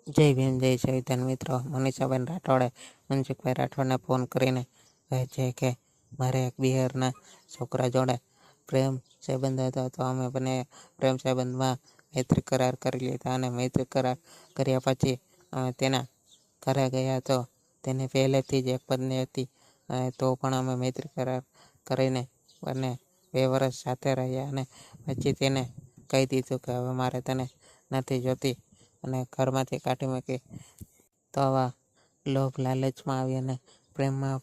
જય ભીમ જય સંવિધાન મિત્રો. મનીષાબેન રાઠોડે મનસુખભાઈ રાઠોડને ફોન કરીને કહે છે કે મારે એક બિહારના છોકરા જોડે પ્રેમ સંબંધ હતો, તો અમે બંને પ્રેમ સંબંધમાં મૈત્રી કરાર કરી લીધા અને મૈત્રી કરાર કર્યા પછી અમે તેના ઘરે ગયા. તો તેને પહેલેથી જ એક પત્ની હતી, તો પણ અમે મૈત્રી કરાર કરીને બંને 2 વર્ષ સાથે રહ્યા અને પછી તેને કહી દીધું કે હવે મારે તને નથી જોતી અને ઘરમાંથી કાઢી મૂકી. તો આવા લોભ લાલચમાં આવી અને પ્રેમમાં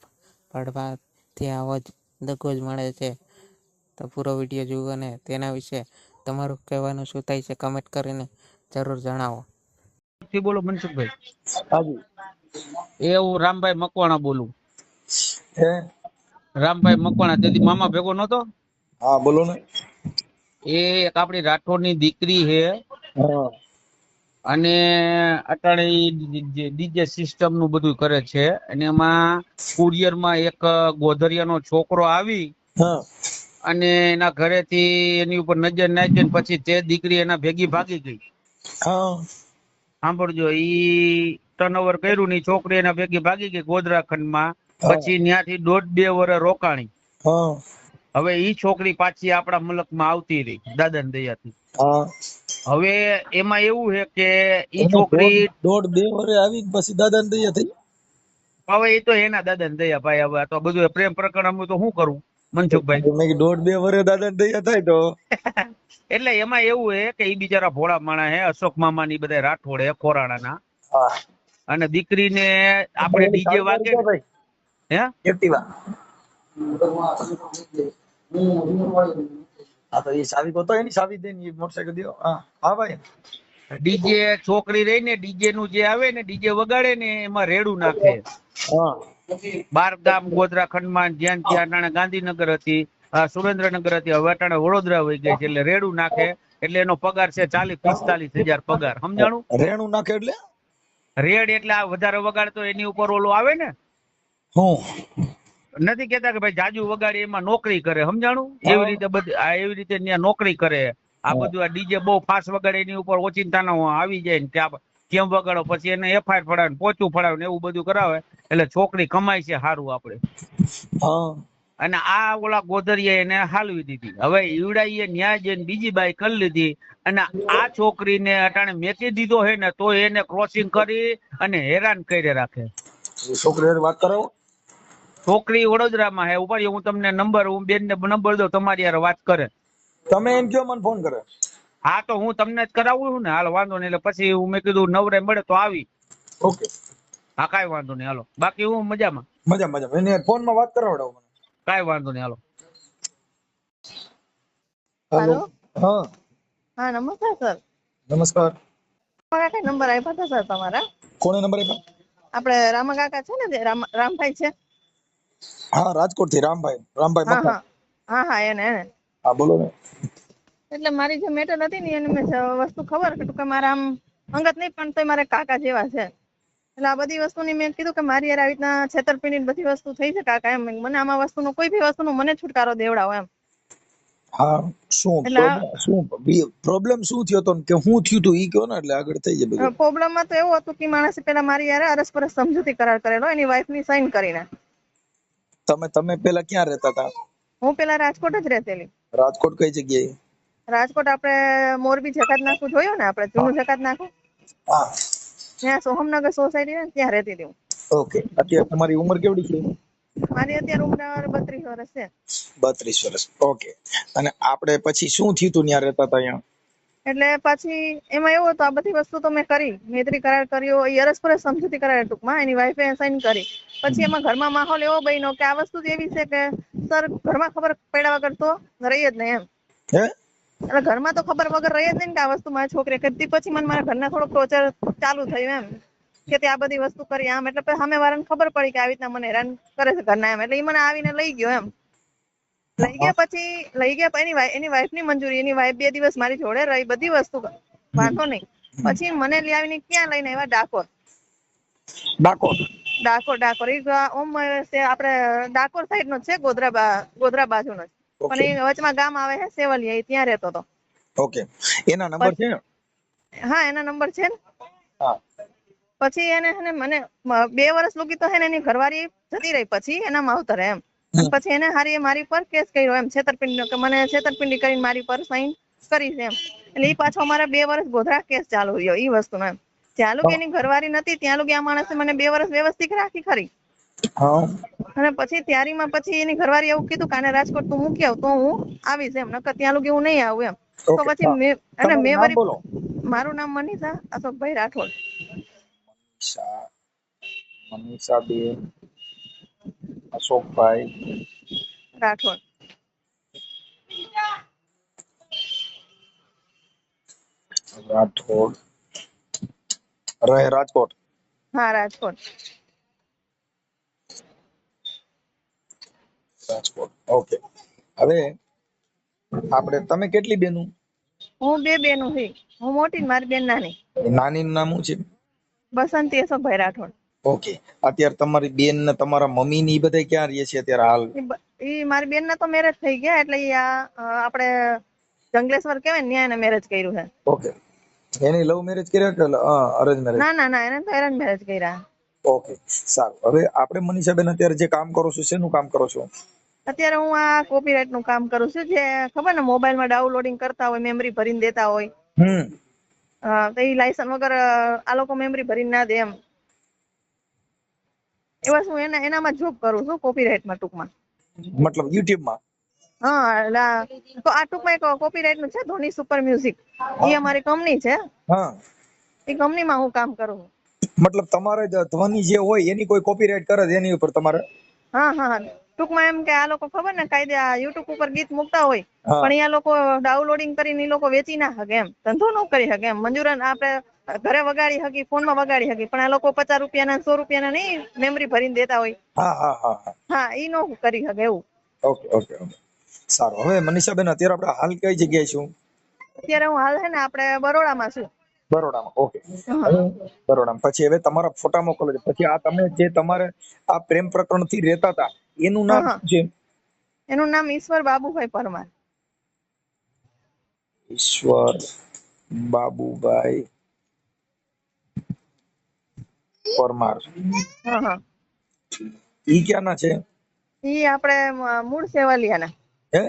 પડવાથી આવો જ દગો જ મળે છે. તો પૂરો વિડીયો જુઓ અને તેના વિશે તમારું કહેવાનું શું થાય છે કમેન્ટ કરીને જરૂર જણાવો. બોલો મનસુખભાઈ. હાજી. હું રામભાઈ મકવાણા બોલું. હે? રામભાઈ મકવાણા તેથી મામા ભેગો નતો. હા બોલો ને. એ એક આપણી રાઠોડની દીકરી છે હા. અને અટાણે ડીજે સિસ્ટમ નું બધું કરે છે અને એમાં કુરિયરમાં એક ગોધરિયાનો છોકરો આવી હા. અને એના ઘરેથી એની ઉપર નજર નાખી ને પછી તે દીકરી એના ભેગી ભાગી ગઈ. હા. સાંભળજો, ઈ ટર્નઓવર કર્યું ની છોકરી એના ભેગી ભાગી ગઈ ગોધરા ખંડમાં. હા. પછી ત્યાંથી 1.5-2 વર્ષ રોકાણી. હા. હવે ઈ છોકરી પાછી આપણા મુલકમાં આવતી રહી દાદાની દયાથી. હા. હવે એમાં એવું છે કે ઈ એને છોકરી દોઢ 2 વર્ષ આવી પછી દાદા ને દયા થઈ. હવે એ તો એના દાદાની દયા ભાઈ. હવે આ તો બધું પ્રેમ પ્રકરણ તો શું કરું મનસુખભાઈ. મેં કીધું 1.5-2 વર્ષ દાદા ને દયા થાય તો. એટલે એમાં એવું છે કે ઈ બિચારા ભોળા માણસ હે, અશોક મામા ની બધા રાઠોડ હે ખોરાણાના. હા. અને દીકરીને આપણે ડીજે વાગે ને હે એક્ટિવા. હા તો એ ચાવી તો એની ચાવી દે ને મોટરસાઇકલ દો. હા હા ભાઈ. ડીજે છોકરી રહી ને ડીજે નું જે આવે ને ડીજે વગાડે ને એમાં રેડું નાખે. હા. 12 ગામ ગોધરા ખંડમાં જ્યાં ત્યાં અટાણે ગાંધીનગર હતી, સુરેન્દ્રનગર હતી, હવે અટાણે વડોદરા વહી ગઈ છે. એટલે રેડું નાખે એટલે એનો પગાર છે 40-45 હજાર પગાર. સમજાણું? રેણું નાખે એટલે રેડ એટલે આ વધારે વગાડતો એની ઉપર ઓલું આવે ને. હું નથી કેતા કે ભાઈ જાજુ વગાડી એમાં નોકરી કરે. સમજાણું? હા. એવી રીતે બધી એવી રીતે ત્યાં નોકરી કરે. આ બધું આ ડીજે બહુ ફાસ્ટ વગાડે એની ઉપર ઓચિંતાનો આવી જાય ને ત્યાં કેમ વગાડો પછી એને એફઆઈઆર ફડાવે, પોચું ફડાવે ને એવું બધું કરાવે. એટલે છોકરી કમાય છે સારું આપણે. હા. અને આ ઓલા ગોધરિયા એને હાલવી દીધી. હવે ઈવડાઈએ ન્યાય જઈને બીજી બાઈ કરી લીધી અને આ છોકરીને અટાણે મેકી દીધો હે ને તો એને ક્રોસિંગ કરી અને હેરાન કરી રાખે. છોકરી હારે વાત કરાવો. છોકરી વડોદરામાં હે. ઉપર હું તમને નંબર, હું બેન ને નંબર દઉં, તમારી યાર વાત કરે. તમે એમ કયો મને ફોન કરે. હા તો હું તમને જ કરાવું છું ને. હાલ વાંધો નહીં. એટલે પછી હું મેં કીધું નવરે મળે તો આવી. ઓકે. હા કાંઈ વાંધો નહીં હાલો. બાકી હું મજામાં. મજા એને ફોન માં વાત કરાવડાવો મને. કાંઈ વાંધો નહીં હાલો. હેલો. हेलो। હા. हाँ नमस्कार सर। નમસ્કાર. તમારા કઈ નંબર આપ્યા હતા સર તમારા? કોને નંબર આપ્યો? આપણે રામા કાકા છે ને જે રામભાઈ છે. હા રાજકોટ થી રામભાઈ હા મકવાણા. હા હા હા એને હા બોલો ને. એટલે મારી જે મેટર હતી ને એને મેં વસ્તુ ખબર હતું કે મારા આમ અંગત નહીં પણ તો મારા કાકા જેવા છે. એટલે આ બધી વસ્તુની મેં કીધું કે મારી યાર આવી રીતના છેતરપિંડી બધી વસ્તુ થઈ છે કાકા. એમ મને આમાં વસ્તુનો કોઈ બી વસ્તુનો મને છુટકારો દેવડાવો એમ. હા શું પ્રોબ્લેમ શું થયો તો કે હું થયું તું ઈ કહો ને એટલે આગળ થઈ જાય બધું. પ્રોબ્લેમમાં તો એવું હતું કે માણસે પેલા મારી યાર અરસપરસ સમજૂતી કરાર કરેલો એની વાઈફની સાઈન કરીને. તમે પેલા ક્યાં રહેતા હતા? હું પેલા રાજકોટ જ રહેતેલી. રાજકોટ કઈ જગ્યાએ? રાજકોટ આપણે મોરબી જકાત નાકું જોયું ને, આપણે જૂનું જકાત નાકું હા. ત્યાં સોહમનગર સોસાયટી ને ત્યાં રહેતી હતી હું. ઓકે. અત્યારે તમારી ઉંમર કેવડી છે? મારી અત્યારે ઉંમર 32 વર્ષ છે. 32 વર્ષ. ઓકે. અને આપણે પછી શું થયું તું ત્યાં રહેતા હતા અહીંયા? એટલે પછી એમાં એવું હતું, આ બધી વસ્તુ તો મેં કરી, મૈત્રી કરાર કર્યો, એ અરસપરસ સમજૂતી કરાર ટૂંકમાં એની વાઈફે સાઈન કરી. પછી એમાં ઘરમાં માહોલ એવો બન્યો કે આ વસ્તુ એવી છે કે સર ઘરમાં ખબર પડ્યા વગર તો રહી જ નહીં એમ. હે? એટલે ઘરમાં તો ખબર વગર રહી જ નહીં કે આ વસ્તુ મારી છોકરી કરતી. પછી મને મારા ઘરના થોડોક ટોર્ચર ચાલુ થયું એમ કે તે આ બધી વસ્તુ કરી આમ. એટલે સામે વાળાને ખબર પડી કે આવી રીતના મને હેરાન કરે છે ઘરના એમ. એટલે એ મને આવીને લઈ ગયો એમ. લઈ ગયા પછી એની વાઈફ ની મંજૂરી, એની વાઈફ 2 દિવસ મારી જોડે રહી, બધી વસ્તુ વાંધો નહીં. પછી મને લઈ આવીને ક્યાં લઈને આવ્યા? ડાકોર. ડાકોર ઓમ આપણે ડાકોર સાઈડ નો છે, ગોધરા બાજુનો જ. પણ એ વચમાં ગામ આવે છે સેવલિયા, એ ત્યાં રહેતો હતો. ઓકે. એના નંબર છે? હા એના નંબર છે ને. હા. પછી એને હે ને મને 2 વર્ષ લગી તો હે ને એની ઘરવાળી જતી રહી પછી એના માવતરે એમ. અને પછી એને હારી મારી પર કેસ કર્યો એમ છેતરપિંડી કે મને છેતરપિંડી કરીને મારી પર સાઈન કરી છે એમ. એટલે ઈ પાછો અમારા 2 વર્ષ ગોધરા કેસ ચાલુ રહ્યો ઈ વસ્તુનો એમ. જ્યાં લગી એની ઘરવાળી નથી ત્યાં લગી આ માણસે મને 2 વર્ષ વ્યવસ્થિત રાખી ખરી. હા અને પછી ત્યારીમાં પછી એની ઘરવાળી એવું કીધું કે આને રાજકોટ તું મૂકી આવ તો હું આવીશ એમ, નકર ત્યાં લગી હું નહીં આવું એમ. તો ઓકે પછી મેં તમારું નામ વળી બોલો. મારું નામ મનીષા અશોકભાઈ રાઠોડ. મનીષાબેન અશોકભાઈ રાઠોડ. રાઠોડ રહે રાજકોટ. હા રાજકોટ. રાજકોટ ઓકે. હવે આપણે તમે કેટલી બેનું? હું 2 બેનો છે. હું મોટી ને મારી બેન નાની. નાનીનું નામ શું છે? બસંતી અશોકભાઈ રાઠોડ. ઓકે. અત્યારે તમારી બેન ને તમારા મમ્મી ની બધા ક્યાં રહે છે અત્યારે હાલ? ઈ મારી બેન ના તો મેરેજ થઈ ગયા એટલે ઈ આપણે જંગલેશ્વર કહેવાય ને ત્યાં એને મેરેજ કર્યું છે. ઓકે. એની લવ મેરેજ કર્યા કે અરેન્જ મેરેજ? ના એને તો અરેન્જ મેરેજ કર્યા. ઓકે સારું. હવે આપણે મનીષાબેન અત્યારે જે કામ કરો છો શેનું કામ કરો છો? અત્યારે હું આ કોપીરાઇટ નું કામ કરું છું. જે ખબર ને મોબાઈલમાં ડાઉનલોડિંગ કરતા હોય, મેમરી ભરીને દેતા હોય. તો એ લાયસન્સ વગર આ લોકો મેમરી ભરીને ના દે એમ. એવા હું એનામાં જોબ કરું છું કોપીરાઇટમાં ટૂંકમાં. મતલબ યુટ્યુબ માં? હા તો આ ટૂંકમાં એક કોપીરાઇટ નું છે ધોની સુપર મ્યુઝિક. એ અમારી કંપની છે. હા. એ કંપનીમાં હું કામ કરું છું. મતલબ તમારે ધ્વનિ જે હોય એની કોઈ કોપીરાઇટ કરે છે એની ઉપર તમારે? હા ટૂંકમાં એમ કે આ લોકો ખબર ને કાયદે યુટ્યુબ ઉપર ગીત મૂકતા હોય પણ આ લોકો ડાઉનલોડિંગ કરીને એ લોકો વેચી ના શકે એમ, ધંધો ન કરી શકે એમ. મંજૂરન આપણે ઘરે વગાડી હકી, ફોનમાં વગાડી હકી, પણ આ લોકો 50 રૂપિયાના 100 રૂપિયાના નહીં મેમરી ભરીને દેતા હોય. હા ઈ નો કરી શકે એવું. ઓકે સારું. હવે મનીષાબેન અત્યારે આપણે હાલ કઈ જગ્યાએ છું? અત્યારે હું હાલ છે ને આપણે બરોડામાં છું. બરોડામાં. ઓકે. બરોડામાં. પછી હવે તમારા ફોટા મોકલો. પછી આ તમે જે તમારે આ પ્રેમ પ્રકરણ થી રહેતા હતા એનું નામ શું છે? એનું નામ ઈશ્વર બાબુભાઈ પરમાર. ઈશ્વર બાબુભાઈ પરમાર. ઈ ક્યાંના છે? ઈ આપણે મૂળ સેવલિયાના. હે?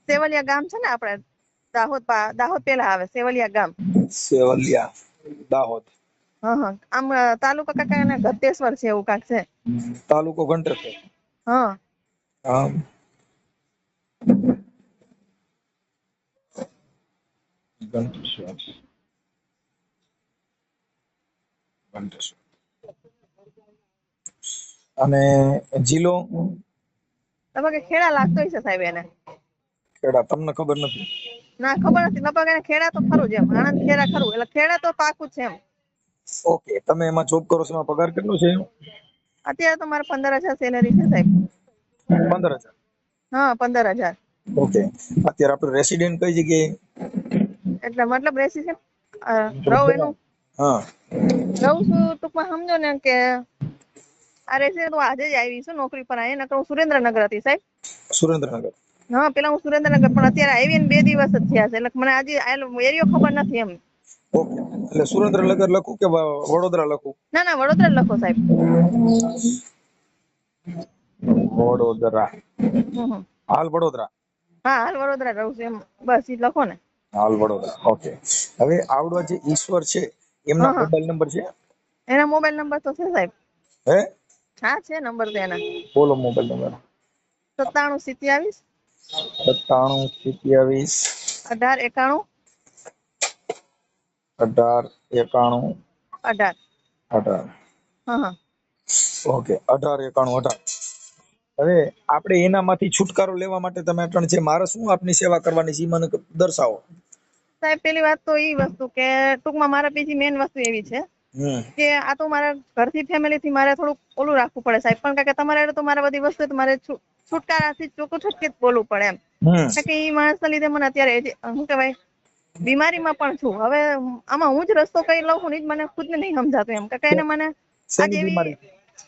સેવલિયા ગામ છે ને આપણે દાહોદ પેલા આવે સેવલિયા ગામ. સેવલિયા દાહોદ. આમ તાલુકા કાકા ગદ્દેશ્વર છે એવું કાંક છે. તાલુકો ઘંટેશ્વર. હા. ઘંટેશ્વર. અને જિલ્લો? લગભગ ખેડા લાગતો હશે સાહેબ એને. ખેડા. તમને ખબર નથી? ના ખબર નથી. લગભગ એને ખેડા તો ખરું જ એમ. આણંદ ખેડા ખરું એટલે ખેડા તો પાકું છે એમ. ઓકે. તમે એમાં જોબ કરો છો એમાં પગાર કેટલો છે? અત્યારે તો મારે 15,000 સેલેરી છે સાહેબ. 15,000? હા 15,000. ઓકે. અત્યારે આપણે રેસિડેન્ટ કઈ જગ્યાએ? એટલે મતલબ રેસિડેન્ટ રહું એનું રહું છું ટૂંકમાં સમજો ને કે આ રેસિડેન્ટ હું આજે જ આવી છું નોકરી પર. અહીંયા નકર હું સુરેન્દ્રનગર હતી સાહેબ. સુરેન્દ્રનગર. હા પેલા હું સુરેન્દ્રનગર, પણ અત્યારે આવી ને 2 દિવસ જ થયા છે એટલે મને આજે એરિયો ખબર નથી એમ. ઓકે. એટલે સુરેન્દ્રનગર લખું કે વડોદરા લખું? ના વડોદરા લખો સાહેબ. વડોદરા. હાલ વડોદરા? હા હાલ વડોદરા રહું છું એમ બસ ઈ લખો ને. હાલ વડોદરા. ઓકે. હવે આવડો જે ઈશ્વર છે એમના મોબાઈલ નંબર છે? એના મોબાઈલ નંબર તો છે સાહેબ. હે? હા છે નંબર તો એના. બોલો મોબાઈલ નંબર. 97 27 27 18 91 18 18. ઓકે. 18 91 18. હવે આપણે એનામાંથી છુટકારો લેવા માટે તમે અટણ છે મારે શું આપની સેવા કરવાની છે મને દર્શાવો સાહેબ. પેલી વાત તો ઈ વસ્તુ કે ટૂંકમાં મારા બીજી મેઇન વસ્તુ એવી છે કે આ તો મારા ઘરથી ફેમિલી થી મારે થોડુંક ઓલું રાખવું પડે સાહેબ. પણ કે તમારે તો મારા બધી વસ્તુ મારે છુટકારાથી ચોખ્ખું છટકી બોલવું પડે એમ. કે ઈ માણસના લીધે મને અત્યારે શું કહેવાય બીમારીમાં પણ છું. હવે આમાં હું જ રસ્તો કઈ લઉં છું ને મને ખુદ ને નહીં સમજાતું એમ. કે એને મને આજે એવી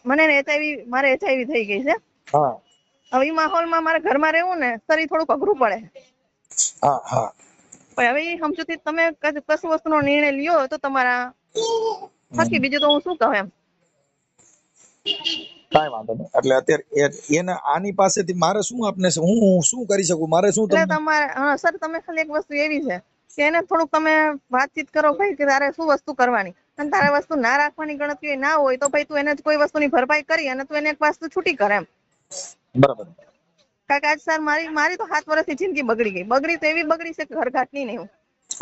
મને મારે HIV થઈ ગઈ છે. હવે ઈ માહોલમાં મારે ઘરમાં રહેવું ને શરીર થોડુંક અઘરું પડે. પણ હવે એ સમજુથી તમે કશું વસ્તુનો નિર્ણય લ્યો તો તમારા બાકી બીજું તો હું શું કહું એમ. કાંઈ વાંધો નહીં. એટલે અત્યારે એને આની પાસેથી મારે શું આપને છે? હું શું કરી શકું? મારે શું એટલે તમને તમારે સર તમે ખાલી એક વસ્તુ એવી છે કે એને થોડુંક તમે વાતચીત કરો ભાઈ કે તારે શું વસ્તુ કરવાની, અને તારે વસ્તુ ના રાખવાની ગણતરી ના હોય તો ભાઈ તું એને કોઈ વસ્તુની ભરપાઈ કરી અને તું એને એક વસ્તુ છૂટી કર એમ. બરાબર. કારણ કે આજ સર મારી તો 7 વર્ષથી જિંદગી બગડી તો એવી બગડી છે કે ઘરઘાટની નહીં.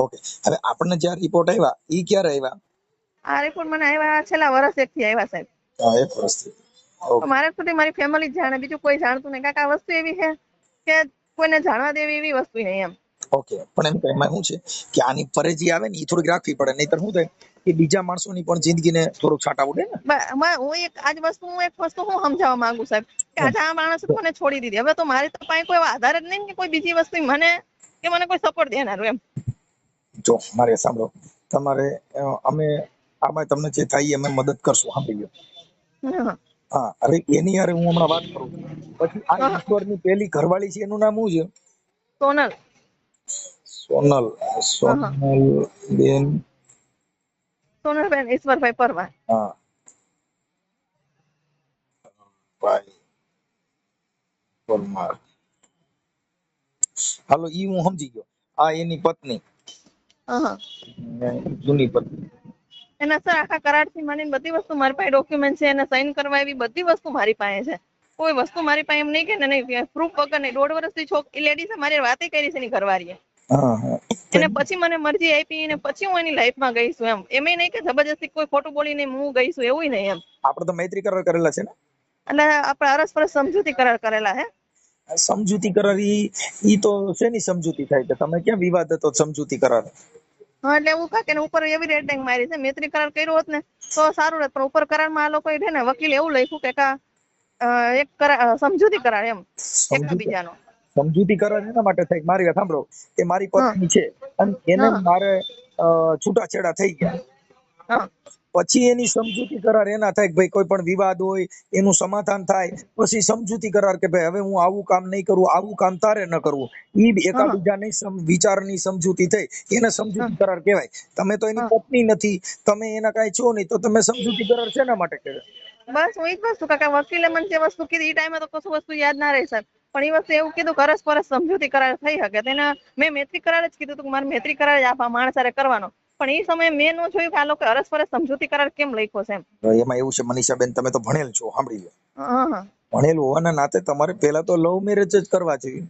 ઓકે, હવે આપણને જ્યાં રિપોર્ટ આવ્યા ઈ ક્યારે આવ્યા? આ રિપોર્ટ મને આવ્યા છેલ્લા વર્ષ 1 થી આવ્યા સાહેબ. 1 વર્ષથી. તો મારે સુધી મારી ફેમિલી જ જાણે, બીજું કોઈ જાણતું નહીં. કારણ કે આ વસ્તુ એવી છે કે કોઈને જાણવા દેવી એવી વસ્તુ નહીં એમ. ઓકે, પણ એમ કે એમાં શું છે કે આની ફરજી આવે ને એ થોડીક રાખવી પડે, નહીતર શું થાય કે બીજા માણસોની પણ જિંદગીને થોડુંક છાંટા ઉડે ને. હું એક વસ્તુ હું સમજાવવા માંગુ સાહેબ કે આજે આ માણસ મને છોડી દીધી, હવે તો મારી તો પાસે કોઈ આધાર જ નહીં કે કોઈ બીજી વસ્તુ મને કોઈ સપોર્ટ દેનારું એમ. જો મારે સાંભળો, તમારે અમે આમાં તમને જે થાય એ અમે મદદ કરશું, સાંભળી લો. હા, હવે એની યાર હું હમણાં વાત કરું છું. પછી આ ઈશ્વરની પેલી ઘરવાળી છે એનું નામ શું છે? સોનલ. બેન. સોનલબેન ઈશ્વરભાઈ પરમાર. હા, ભાઈ પરમાર. હાલો, ઈ હું સમજી ગયો. આ એની પત્ની, જૂની પત્ની. એના સર આખા કરારથી માંડીને બધી વસ્તુ મારી પાસે ડોક્યુમેન્ટ છે, એને સાઈન કરવા એવી બધી વસ્તુ મારી પાસે છે. કોઈ વસ્તુ મારી પાસે એમ નહીં કે નહીં પ્રૂફ વગર નહીં. 1.5 વર્ષથી લેડીઝે મારી વાતે કરી છે એની ઘરવાળીએ. એને પછી મને મરજી આપી અને પછી હું એની લાઈફમાં ગઈ છું એમ. એમ નહીં કે જબરજસ્તી કોઈ ખોટું બોલીને હું ગઈ છું એવું નહીં એમ. આપણે તો મૈત્રી કરાર કરેલા છે ને? એટલે આપણે અરસપરસ સમજૂતી કરાર કરેલા હે. સમજૂતી કરાર ઈ તો શેની સમજૂતી થાય? કે તમે ક્યાં વિવાદ હતો સમજૂતી કરાર? હા, એટલે એવું કાકે ઉપર એવી રેટિંગ મારી છે. મૈત્રી કરાર કર્યો હોત ને તો સારું રહેત, પણ ઉપર કરારમાં આ લોકોએ છે ને વકીલ એવું લખ્યું કે એક સમજૂતી કરાર એમ એકબીજાનો. સમજૂતી કરાર એના માટે થાય, મારી વાત સાંભળો, કે મારી પત્ની છે અને એને મારે છૂટાછેડા થઈ ગયા, પછી એની સમજૂતી કરાર એના થાય કે ભાઈ કોઈ પણ વિવાદ હોય એનું સમાધાન થાય, પછી સમજૂતી કરાર કે ભાઈ હવે હું આવું કામ નહીં કરું, આવું કામ તારે ન કરવું. ઈ એકાબીજાની વિચારની સમજૂતી થઈ, એને સમજૂતી કરાર કહેવાય. તમે તો એની પત્ની નથી, તમે એના કાંઈ છો નહીં, તો તમે સમજૂતી કરાર શેના માટે કહેવાય? બસ હું એ જ વસ્તુ કાકા વકીલે મને જે વસ્તુ કીધી એ ટાઈમે તો કશું વસ્તુ યાદ ના રહી સાહેબ, પણ એ વસ્તુ એવું કીધું કે અરસપરસ સમજૂતી કરાર થઈ શકે. તેને મેં મૈત્રી કરાર જ કીધું હતું કે મારે મૈત્રી કરાર જ આ માણસ સાથે કરવાનો. પણ એ સમયે મેં ન જોયું કે આ લોકો અરસપરસ સમજૂતી કરાર કેમ લખ્યો છે એમ. એમાં એવું છે મનીષાબેન, તમે તો ભણેલ છો, સાંભળી લો. હા, ભણેલ હોવાના નાતે તમારે પહેલા તો લવ મેરેજ જ કરવા જોઈએ.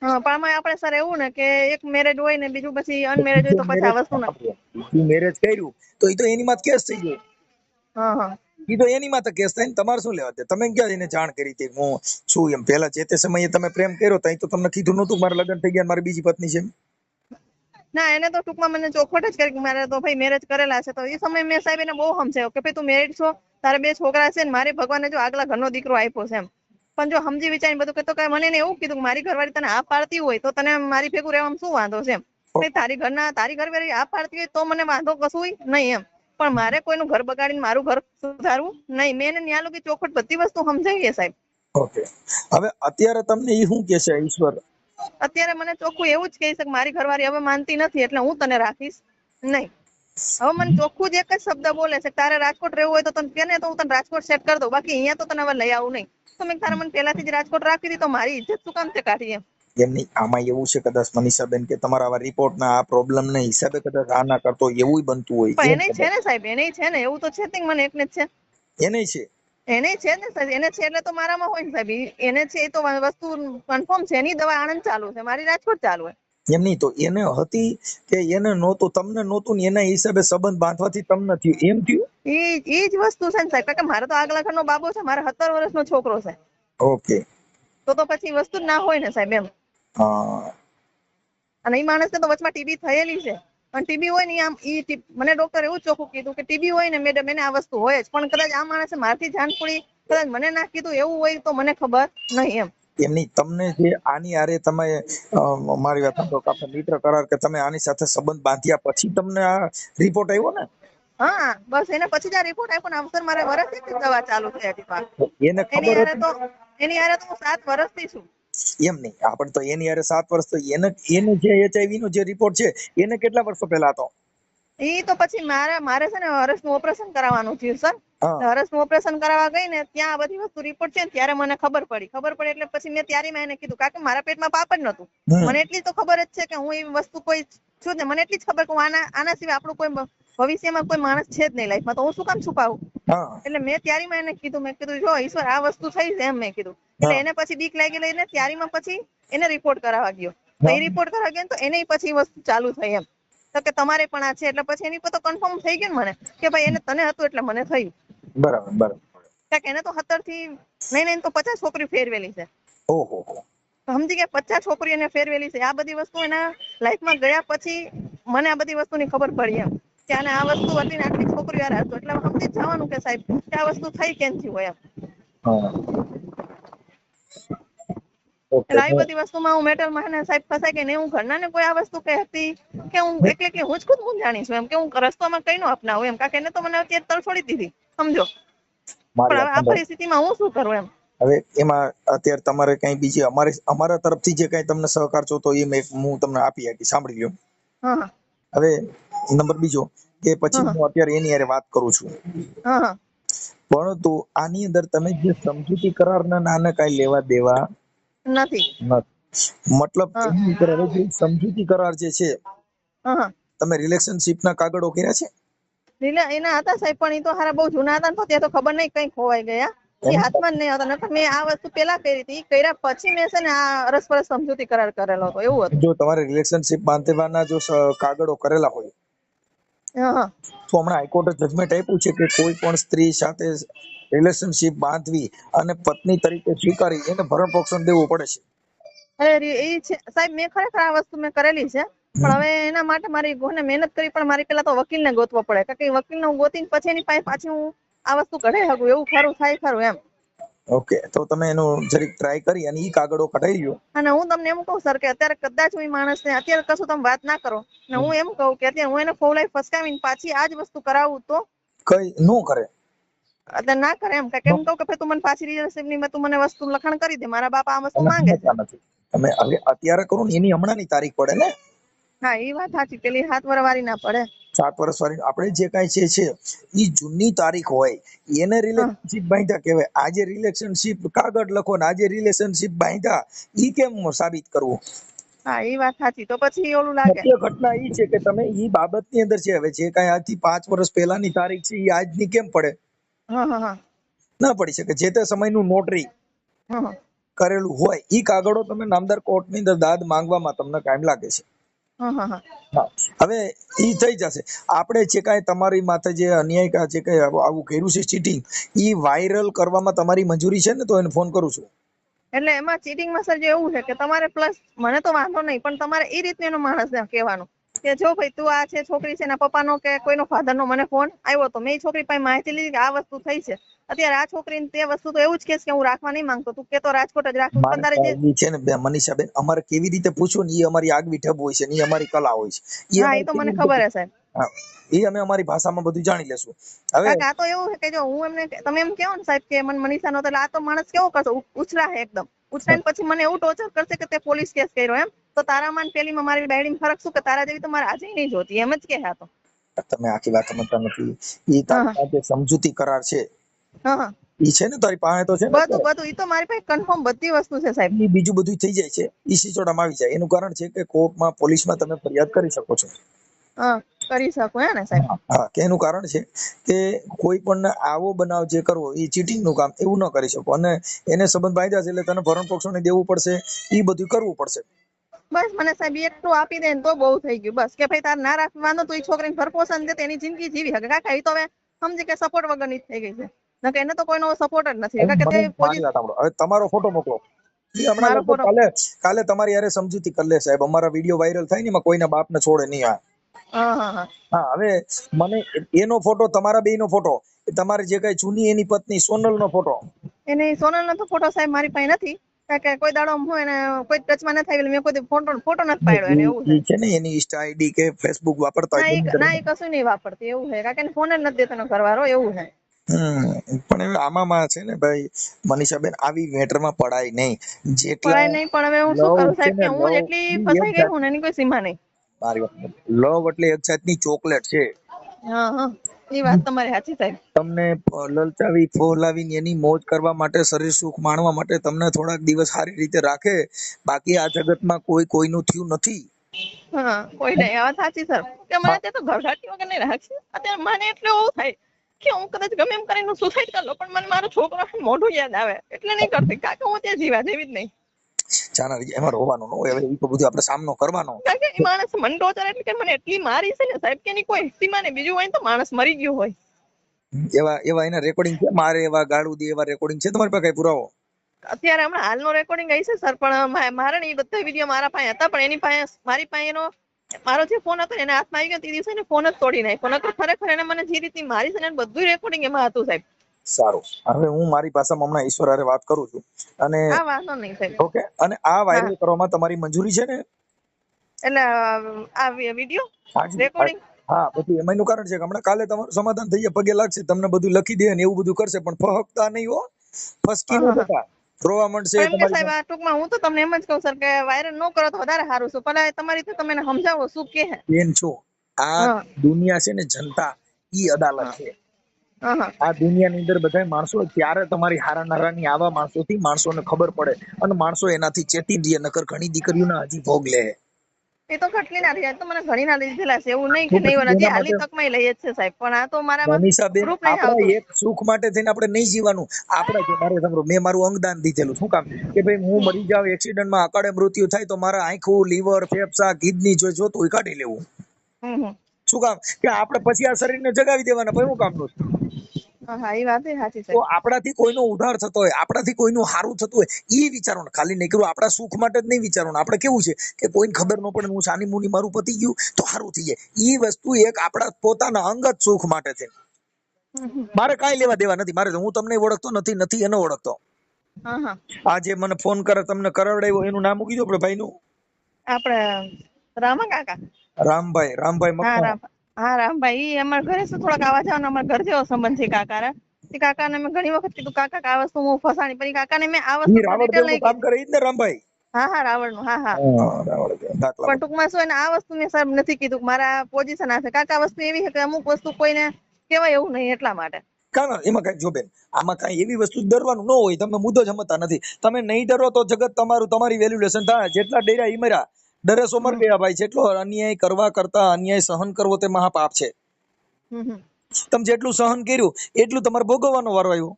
હા, પણ આપણે સર એવું ને કે એક મેરેજ હોય ને બીજું પછી અનમેરેજ હોય તો પછી આ વસ્તુ બીજું મેરેજ કર્યું તો એ તો એની માં કેસ થઈ ગયો. હા, એ તો એની માં તો કેસ થાય ને, તમારે શું લેવા દે? તમે ક્યાં એને જાણ કરી હતી હું છું એમ? પહેલા જે તે સમયે તમે પ્રેમ કર્યો તો તમને કીધું નતું મારે લગ્ન થઈ ગયા, મારી બીજી પત્ની છે? ના, એને તો ટૂંકમાં મને ચોખવટ જ કરી કે મારે તો ભાઈ મેરેજ કરેલા છે. તો એ સમયે મેં સાહેબ એને બહુ સમજાવ્યો કે ભાઈ તું મેરિડ છો, તારે 2 છોકરા છે ને મારે ભગવાને જો આગલા ઘરનો દીકરો આપ્યો છે એમ. પણ જો સમજી વિચારીને બધું કહેતો કે મને એને એવું કીધું કે મારી ઘરવાળી તને આ પાડતી હોય તો તને મારી ભેગું રહેવામાં શું વાંધો છે એમ. તારી ઘરવાળી આ પાડતી હોય તો મને વાંધો કશું નહીં એમ, પણ મારે કોઈનું ઘર બગાડીને મારું ઘર સુધારવું નહીં. મેં એને ન્યા લોકો ચોખવટ બધી વસ્તુ સમજાવીએ સાહેબ. ઓકે, હવે અત્યારે તમને એ શું કે છે ઈશ્વર? અત્યારે મને ચોખ્ખું એવું જ કહે છે કે મારી ઘરવાળી હવે માનતી નથી એટલે હું તને રાખીશ નહીં. હવે મને ચોખ્ખું જ એક જ શબ્દ બોલે છે તારે રાજકોટ રહેવું હોય તો તને કે ને તો હું તને રાજકોટ સેટ કરી દઉં, બાકી અહીંયા તો તને હવે લઈ આવું નહીં. તો મેં તારે મને પહેલાથી જ રાજકોટ રાખી દીધી તો મારી ઇજ્જત શું કામ તે કાઢી એમ. એમની આમાં એવું છે કદાચ મનીષાબેન કે તમારા આવા રિપોર્ટ ના આ પ્રોબ્લેમ ના હિસાબે કદાચ આ ના કરતો એવું બનતું હોય. પણ એને છે ને સાહેબ, એને છે ને એવું તો છે જ મને એકને જ છે. એને છે ને સાહેબ, એને છે એટલે તો મારામાં હોય ને સાહેબ. એને છે એ તો વસ્તુ કન્ફર્મ છે. એની દવા આણંદ ચાલુ છે, મારી રાજકોટ ચાલુ છે. એમ નહીં તો એને હતી કે એને નહોતું, તમને નહોતું ને એના હિસાબે સંબંધ બાંધવાથી તમને થયું એમ થયું? એ જ વસ્તુ છે ને સાહેબ, કારણ કે મારે તો આગલા ઘરનો બાબો છે, મારે 17 વર્ષનો છોકરો છે. ઓકે, તો પછી વસ્તુ જ ના હોય ને સાહેબ એમ. અને એ માણસને તો વચમાં ટીબી થયેલી છે, અને ટીબી હોય ને આમ મને ડોક્ટર એવું ચોખ્ખું કીધું કે ટીબી હોય ને મેડમ એને આ વસ્તુ હોય જ, પણ કદાચ આ માણસે મારથી જાણ પડી, કદાચ મને ના કીધું એવું હોય તો મને ખબર નહીં એમ. એમની તમને જે આની આરે તમે મારી વાત સાંભળો કે આપણે મિત્ર કરાર કે તમે આની સાથે સંબંધ બાંધ્યા પછી તમને આ રિપોર્ટ આવ્યો ને? હા, બસ એને પછી જ આ રિપોર્ટ આપ્યો ને અવસર મારે વર્ષથી જ દવા ચાલુ થઈ હતી. એને ખબર એની હારે તો હું 7 વર્ષથી છું. એમ નહીં, આપણે તો એની હારે 7 વર્ષ તો એને જે HIV નો જે રિપોર્ટ છે એને કેટલા વર્ષો પહેલા હતો? ઈ તો પછી મારે છે ને હરસનું ઓપરેશન કરાવવાનું થયું સર. હા હરસનું ઓપરેશન કરાવવા ગઈ ને ત્યાં આ બધી વસ્તુ રિપોર્ટ છે ને ત્યારે મને ખબર પડી એટલે પછી મેં ત્યારે મેં એને કીધું કારણ કે મારા પેટમાં પાપ જ નતું. હમ મને એટલી તો ખબર જ છે કે હું એવી વસ્તુ કોઈ છું જ ને, મને એટલી જ ખબર કે હું આના સિવાય આપણું કોઈ ભવિષ્યમાં કોઈ માણસ છે જ નહીં લાઈફમાં, તો હું શું કામ છુપાવું. હા એટલે મેં ત્યારે મેં એને કીધું, મેં કીધું જો ઈશ્વર આ વસ્તુ થઈ છે એમ મેં કીધું. એટલે હા એને પછી બીક લાગી લઈને ત્યારીમાં પછી એને રિપોર્ટ કરાવવા ગયો. તો હા એ રિપોર્ટ કરાવવા ગયો ને તો એને પછી વસ્તુ ચાલુ થઈ એમ તો કે તમારે પણ આ છે. એટલે પછી એની પર તો કન્ફર્મ થઈ ગયું ને મને કે ભાઈ એને તને હતું એટલે મને થયું. બરાબર બરાબર. કારણ કે એને તો 17 થી નહીં તો 50 છોકરી ફેરવેલી છે. ઓહો. તો સમજી ગયા 50 છોકરી એને ફેરવેલી છે. આ બધી વસ્તુ એના લાઈફમાં ગયા પછી મને આ બધી વસ્તુની ખબર પડી એમ કે આને આ વસ્તુ હતી ને આટલી છોકરીઓ યાર હતું. એટલે સમજી જ જવાનું કે સાહેબ કે આ વસ્તુ થઈ કેમથી હોય એમ. હા ઓકે. એટલે આવી બધી વસ્તુમાં હું મેટલમાં એને સાહેબ ફસાઈ ગઈ ને હું ઘરના ને કોઈ આ વસ્તુ કહેતી કે હું એટલે કે હું જ ખુદ મૂંઝાણી છું એમ કે હું રસ્તામાં કઈ નો અપનાવું એમ કારણ કે એને તો મને અત્યારે તરછોડી દીધી સમજો. મારી પણ વાત હવે આ સાંભળો. પરિસ્થિતિમાં હું શું કરું એમ. હવે એમાં અત્યારે તમારે કઈ બીજી અમારા તરફથી જે કઈ તમને સહકાર જોતો એ હું તમને આપી આપી સાંભળી લ્યો. હા હા હવે નંબર બીજો કે પછી હા હું અત્યારે એની હારે વાત કરું છું, હા હા પરંતુ આની અંદર તમે જે સમજૂતી કરાર ના નાને કઈ લેવા દેવા નથી. નથી. મતલબ હા એની અંદર હવે જે સમજૂતી કરાર જે છે હા હા તમે રિલેશનશિપ ના કાગળો કર્યા છે? એના હતા સાહેબ પણ એ તો હારા બહુ જૂના હતા ને તો ત્યાં તો ખબર નહીં કઈ ખોવાઈ ગયા. એ હાથમાં જ નહીં હતા. નકર મેં આ વસ્તુ પેલા કરી હતી. કર્યા પછી મેં છે ને આ અરસપરસ સમજૂતી કરાર કરેલો હતો એવું હતું. જો તમારે રિલેશનશિપ બાંધવાના જો કાગળો કરેલા હોય હા હા તો હમણાં હાઈકોર્ટે જજમેન્ટ આપ્યું છે કે કોઈ પણ સ્ત્રી સાથે રિલેશનશિપ બાંધવી અને પત્ની તરીકે સ્વીકારી એને ભરણ પોષણ દેવું પડે છે. અરે એ છે સાહેબ મેં ખરેખર આ વસ્તુ મેં કરેલી છે. પણ હવે એના માટે મારી ઘોને મહેનત કરી પણ મારી પેલા તો વકીલને ગોતવો પડે કારણ કે વકીલને હું ગોતીને પછી એની પાસે પાછી હું આ વસ્તુ કઢાઈ શકું એવું ખરું થાય ખરું એમ. ઓકે તો તમે એનું જરીક ટ્રાય કરી અને ઈ કાગળો કઢાઈ લ્યો. અને હું તમને એમ કહું સર કે અત્યારે કદાચ હું માણસને અત્યારે કશું તમે વાત ના કરો ને હું એમ કહું કે અત્યારે હું એને ફોલાઈ ફસકાવીને પાછી આ જ વસ્તુ કરાવું તો કઈ નો કરે. અત્યારે ના કરે એમ કેમ કહું કે ભાઈ તું મને પાછી રિલેશનશિપ ની તું મને વસ્તુ લખાણ કરી દે મારા બાપા આ વસ્તુ એને માંગે છે. સમજતા નથી. તમે હવે અત્યારે કરો ને એની હમણાં ની તારીખ પડે ને. હા એ વાત સાચી પેલી 7 વર્ષ વાળી ના પડે. 7 વર્ષ વાળી આપણે જે કઈ છે ઈ જૂની તારીખ હોય એને હા રિલેશનશિપ બાંધ્યા કહેવાય. આજે રિલેશનશિપ કાગળ લખો ને આજે રિલેશનશિપ બાંધ્યા ઈ કેમ સાબિત કરવું? હા એ વાત સાચી તો પછી ઓલું લાગે. સત્ય ઘટના ઈ છે કે તમે ઈ બાબતની અંદર છે હવે જે કઈ આજથી 5 વર્ષ પહેલાની તારીખ છે ઈ આજની કેમ પડે? હા હા હા ના પડી શકે. જે તે સમયનું નોટરી હા હા કરેલું હોય ઈ કાગળો તમે નામદાર કોર્ટની અંદર દાદ માંગવામાં તમને ટાઈમ લાગે છે. હા હા હા હા હવે ઈ થઈ જશે. આપણે જે કાંઈ તમારી માથે જે અન્યાય જે કઈ આવું કર્યું છે ચીટિંગ ઈ વાયરલ કરવામાં તમારી મંજૂરી છે ને તો એને ફોન કરું છું. એટલે એમાં ચીટિંગમાં સર જે એવું છે કે તમારે પ્લસ મને તો વાંધો નહીં પણ તમારે એ રીતનું એનો માણસને કહેવાનું કે જો ભાઈ તું આ છે છોકરી છે એના પપ્પાનો કે કોઈનો ફાધરનો મને ફોન આવ્યો તો મેં એ છોકરી પાસે માહિતી લીધી કે આ વસ્તુ થઈ છે. અત્યારે આ છોકરીને તે વસ્તુ તો એવું જ કે હું રાખવા નહીં માંગતો તું કે તો રાજકોટ જ રાખું પણ તારે જે મારે છે ને મનીષાબેન અમારે કેવી રીતે પૂછવું ને ઈ અમારી આગવી ઢબ હોય છે ને ઈ અમારી કલા હોય છે. ઈ હા એ અમારે તો મને કેવી ખબર રીતે હે સાહેબ. હા ઈ અમે અમારી ભાષામાં બધું જાણી લેશું. હવે કાકા આ તો એવું છે કે જો હું એમને તમે એમ કહો ને સાહેબ કે મને મનીષા નો એટલે આ તો માણસ કેવો કરશે ઉછરા હે એકદમ ઉછરાઈને પછી મને એવું ટોર્ચર કરશે કે તે પોલીસ કેસ કર્યો એમ તો તારામાં પેલીમાં મારી બાયડીમાં ફરક શું કે તારા જેવી તો મારે આજે નહીં જોતી એમ જ કે આ તો. તમે આખી વાત સમજતા નથી. ઈ હા તારી પાસે સમજૂતી કરાર છે હા હા ઈ છે ને તારી પાસે તો છે ને બધું અત્યારે બધું ઈ તો મારી પાસે કન્ફર્મ બધી વસ્તુ છે સાહેબ. ઈ બીજું બધું થઈ જાય છે ઈ સિસોડામાં આવી જાય. એનું કારણ છે કે કોર્ટમાં પોલીસમાં તમે ફરિયાદ કરી શકો છો. હા કરી શકું હે ને સાહેબ. હા કે એનું કારણ છે કે કોઈ પણ આવો બનાવ જે કરવો એ ચીટિંગ નું કામ એવું ન કરી શકો અને એને સંબંધ બાંધ્યા છે એટલે તને ભરણ પોષણ દેવું પડશે ઈ બધું કરવું પડશે. બસ મને સાહેબ એટલું આપી દે ને તો બહુ થઈ ગયું બસ કે ભાઈ તાર ના રાખવાનું તો એ છોકરીને ભરપોષણ દે એની જિંદગી જીવી શકે કાકા એ તો હવે સમજી કે સપોર્ટ વગરની થઈ ગઈ છે નકે એને તો કોઈનો સપોર્ટ જ નથી હવે કારણ કે તે મને મારી વાત સાંભળો. હવે તમારો ફોટો મોકલો. ઈ હમણાં મારો લગભગ ફોટો કાલે તમારી યારે સમજૂતી કરી લે સાહેબ. અમારા વિડીયો વાયરલ થાય ને એમાં કોઈના બાપને છોડે નહીં. હા હા હા હા હવે મને એનો ફોટો તમારા બેયનો ફોટો તમારે જે કઈ જૂની એની પત્ની સોનલનો ફોટો એને સોનલનો તો ફોટો સાહેબ મારી પાસે નથી કારણ કે કોઈ દાડો હું એને કોઈ ટચમાં નથી આવી મેં કોઈ ફોટો નથી પાડ્યો એને એવું છે. ઈ છે ને એની ઇન્સ્ટા આઈડી કે ફેસબુક વાપરતા હોય ગમે ના તે. એ કશું નહીં વાપરતી એવું છે કારણ કે ફોન જ નથી દેતો એનો ઘરવાળો એવું છે. પણ હવે આમાં છે ને ભાઈ મનીષાબેન આવી મેટરમાં પડાય નહીં. જેટલા પડાય નહીં પણ હવે હું શું લવ કરું છે સાહેબ ને કે હું લવ જેટલી ઈ એક ફસાઈ ગઈ હું ને એની કોઈ સીમા નહીં. મારી વાત, લવ એટલે એક જાતની ચોકલેટ છે. હા હા એ વાત તમારી સાચી સાહેબ. તમને લલચાવી ફોલાવીને એની મોજ કરવા માટે, શરીર સુખ માણવા માટે તમને થોડાક દિવસ સારી રીતે રાખે, બાકી આ જગતમાં કોઈ કોઈનું થયું નથી. હા કોઈ નહીં, આ વાત સાચી સર. કે મને તે તો ઘરઘાટી વગર નહીં રાખશે. અત્યારે મને એટલે એવું થાય કે હું કદાચ ગમે એમ કરીને સુસાઈડ કરી લઉં, પણ મને મારો છોકરો મોઢું યાદ આવે એટલે નહીં કરતી. કારણ કે હું ત્યાં જીવા જેવી જ નહીં. જાના એમાં રોવાનું ન હોય. હવે એ તો બધું આપણે સામનો કરવાનો. કારણ કે એ માણસ મને ટોર્ચર એટલે કે મને એટલી મારી છે ને સાહેબ કે એની કોઈ સીમા નહીં. બીજું હોય તો માણસ મરી ગયું હોય. એવા એવા એના રેકોર્ડિંગ છે, મારે એવા ગાળું દે એવા રેકોર્ડિંગ છે તમારી પાસે કઈ પુરાવો? અત્યારે હમણાં હાલનો રેકોર્ડિંગ આવી છે સર, પણ મારે ને એ બધા વિડીયો મારા પાસે હતા, પણ એની પાસે મારી પાસે એનો મારો જે ફોન હતો એને હાથમાં આવી ગયો તે દિવસે એને ફોન જ તોડી નાખ્યો. નકર ખરેખર એને મને જે રીતની મારી છે ને બધું રેકોર્ડિંગ એમાં હતું સાહેબ. સારું, હવે હું મારી ભાષામાં હમણાં ઈશ્વર હારે વાત કરું છું અને આ વાંધો નહીં સાહેબ. ઓકે, અને આ વાયરલ કરવામાં તમારી મંજૂરી છે ને? એટલે આ વિડીયો હાજી. રેકોર્ડિંગ હા, પછી એમાંનું કારણ છે કે હમણાં કાલે તમારું સમાધાન થઈ જાય, પગે લાગશે, તમને બધું લખી દે ને એવું બધું કરશે, પણ ફહકતા નહીં હો, ફસકી નો થતા, રોવા માંડશે એમ કે સાહેબ તમારી. આ ટૂંકમાં હું તો તમને એમ જ કહું સર કે વાયરલ ન કરો તો વધારે સારું છે. ભલે તમારી રીતે તમે એને સમજાવો શું કે હે. બેન છો, આ હા દુનિયા છે ને જનતા, ઈ અદાલત છે. હા હા આ દુનિયાની અંદર બધા માણસો, ત્યારે તમારી હારા નારાની આવા માણસોથી માણસોને ખબર પડે અને માણસો એનાથી ચેતી દે, નકર ઘણી દીકરીઓના હજી ભોગ લે. એ તો કેટલી ના રહ્યા, તો મને ઘણી ના લીધેલા છે. એવું નહીં કે તો નહીં, પછી હજી એના હાલી માટે તકમાં લઈએ જ છે સાહેબ, પણ આ તો મારામાં મનીષાબેન, પ્રૂફ નહીં આપણા આવતું. એક સુખ માટે થઈને આપણે નહીં જીવાનું. આપણે જો મારે સાંભળો, મેં મારું અંગદાન દીધેલું, શું કામ? કે ભાઈ હું મરી જાવ, એક્સિડન્ટમાં અકાળે મૃત્યુ થાય તો મારા આંખું, લીવર, ફેફસા, કિડની જોતું હોય કાઢી લેવું. હમ શું કામ? કે આપણે પછી આ શરીરને જગાવી દેવાના, ભાઈ હું કામનું છે? હા હા એ વાત સાચી તો સાહેબ. આપણાથી કોઈનો ઉધાર થતો હોય, આપણાથી કોઈનું સારું થતું હોય, એ વિચારવાનું. ખાલી નીકળું આપણા સુખ માટે જ નહીં વિચારવાનું. આપણે કેવું છે કે કોઈને ખબર ન પડે, હું સાની મુની મારું પતી ગયું તો સારું થઈ જાય. એ વસ્તુ એક આપણા પોતાના અંગત સુખ માટે છે. મારે કાંઈ લેવા દેવા નથી. મારે હું તમને ઓળખતો નથી, નથી એને ઓળખતો. હા હા આ જે મને ફોન કરે, તમને કરાવડાવ્યો, એનું નામ મૂકી દો આપણે ભાઈનું. આપણે રામા કાકા. રામભાઈ. રામભાઈ હા મકવાણા. હા રામભાઈ ઈ અમારા ઘરે શું થોડાક આવા જવાના, અમારા ઘર જેવો સંબંધ છે કાકારા. એ કાકાને મેં ઘણી વખત કીધું કાકા આ વસ્તુ હું ફસાણી, પણ ઈ કાકાને મેં આ વસ્તુ ઈ પણ ડિટેલ રાવણદેવ નું નહીં કામ કીધી. કરે ઈ જ ને રામભાઈ? હા હા રાવણનું, હા હા. રાવણદેવ દાખલા. પણ ટૂંકમાં શું એને આ વસ્તુ મેં સાહેબ નથી કીધું કે મારા પોઝિશન આ છે. કાકા વસ્તુ એવી છે કે અમુક વસ્તુ કોઈને કહેવાય એવું નહીં એટલા માટે. કાના એમાં કઈ જો બેન, આમાં કઈ એવી વસ્તુ ડરવાનું ન હોય. તમે મુદ્દો જ સમજતા નથી. તમે નહીં ડરો તો જગત તમારું, તમારી વેલ્યુલેશન થાય. જેટલા ડર્યા ઈ મર્યા, ડરે સો મર ગયા ભાઈ. જેટલો અન્યાય કરવા કરતા અન્યાય સહન કરવો તે મહાપાપ છે. તમે જેટલું સહન કર્યું એટલું તમારે ભોગવવાનો વારો આવ્યો.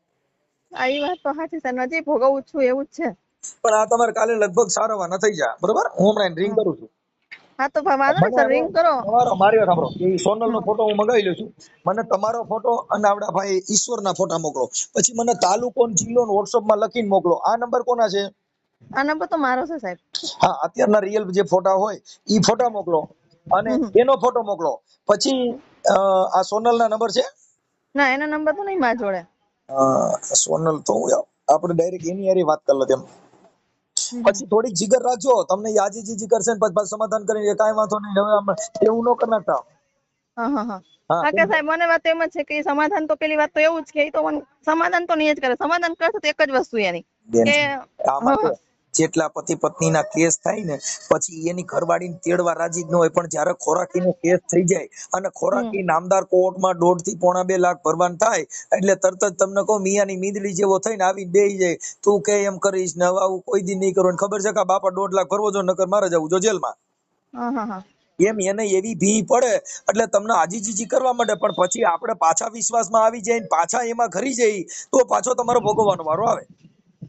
આ ઈ વાત તો સાચી છે, નજીક ભોગવું છું એવું જ છે. પણ આ તમારે કાલે લગભગ સારવાના થઈ જાય, બરોબર? હું હમણાં રિંગ કરું છું. હા તો વાંધો નહીં સર, રિંગ કરો. તમારો, મારી વાત સાંભળો, એ સોનલ નો ફોટો હું મંગાવી લઉં છું. મને તમારો ફોટો અને આપડા ભાઈ ઈશ્વરના ફોટા મોકલો. પછી મને તાલુકો અને જિલ્લો WhatsApp માં લખીને મોકલો. આ નંબર કોના છે? આ નંબર તો મારો છે સાહેબ. હા, અત્યારના રિયલ જે ફોટા હોય ઈ ફોટા મોકલો અને એનો ફોટો મોકલો. પછી આ સોનલ ના નંબર છે? ના એના નંબર તો નહીં મારા જોડે. સોનલ તો આપણે ડાયરેક્ટ એની હારે વાત કરી લો તેમ. પછી થોડીક જીગર રાખજો. તમને યાજી જીજી કરશે ને પછી સમાધાન કરીને કાંઈ વાંધો નહીં, હવે આમ એવું ન કરી નાખતા. હા હા હા હા, હા કે સાહેબ મને વાત એમ જ છે કે સમાધાન તો પેલી વાત તો એવું જ કે ઈ તો સમાધાન તો નહીં જ કરે. સમાધાન કરશે તો એક જ વસ્તુ એની બેન, કે આમાં જો જેટલા પતિ પત્ની ના કેસ થાય ને પછી એની ઘરવાળી તેડવા રાજી જ ન હોય, પણ જયારે ખોરાકીનો કેસ થઈ જાય અને ખોરાકી નામદાર કોર્ટમાં 1.5 થી પોણા 2 લાખ ભરવાનું થાય એટલે તરત જ તમને કહું મિયાની મીંદડી જેવો થઈને આવીને બેહી જાય. તું કે એમ કરીશ ને હવે આવું કોઈ દી નહીં કરવાનું. ખબર છે કે બાપા 1.5 લાખ ભરવો જો, નકર મારે જવું જો જેલમાં. હા હા હા એમ એને એવી ભી પડે એટલે તમને આજીજીજી કરવા માંડે. પણ પછી આપણે પાછા વિશ્વાસમાં આવી જાય ને પાછા એમાં ઘરી જઈ તો પાછો તમારો ભોગવવાનો વારો આવે.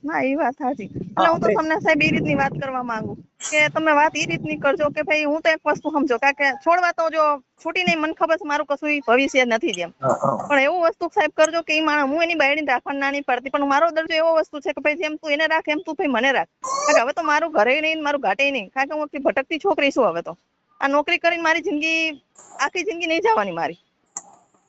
હા એ વાત સાચી. એટલે હા, હું તો તમને સાહેબ એ રીતની વાત કરવા માંગુ કે તમે વાત એ રીતની કરજો કે ભાઈ હું તો એક વસ્તુ સમજો, કારણ કે છોડવા તો જો છૂટી નહીં, મને ખબર છે મારું કશું ભવિષ્ય નથી જેમ, પણ એવું વસ્તુ સાહેબ કરજો કે માણસ હું એની બાયડી રાખવા ના નહીં પડતી, પણ મારો દરજ્જો એવો વસ્તુ છે કે ભાઈ જેમ તું એને રાખ એમ તું ભાઈ મને રાખ. કારણ કે હવે તો મારું ઘરે નહીં મારું ઘાટે નહીં, કારણ કે હું આટલી ભટકતી છોકરી છું. હવે તો આ નોકરી કરીને મારી જિંદગી આખી જિંદગી નહીં જવાની મારી.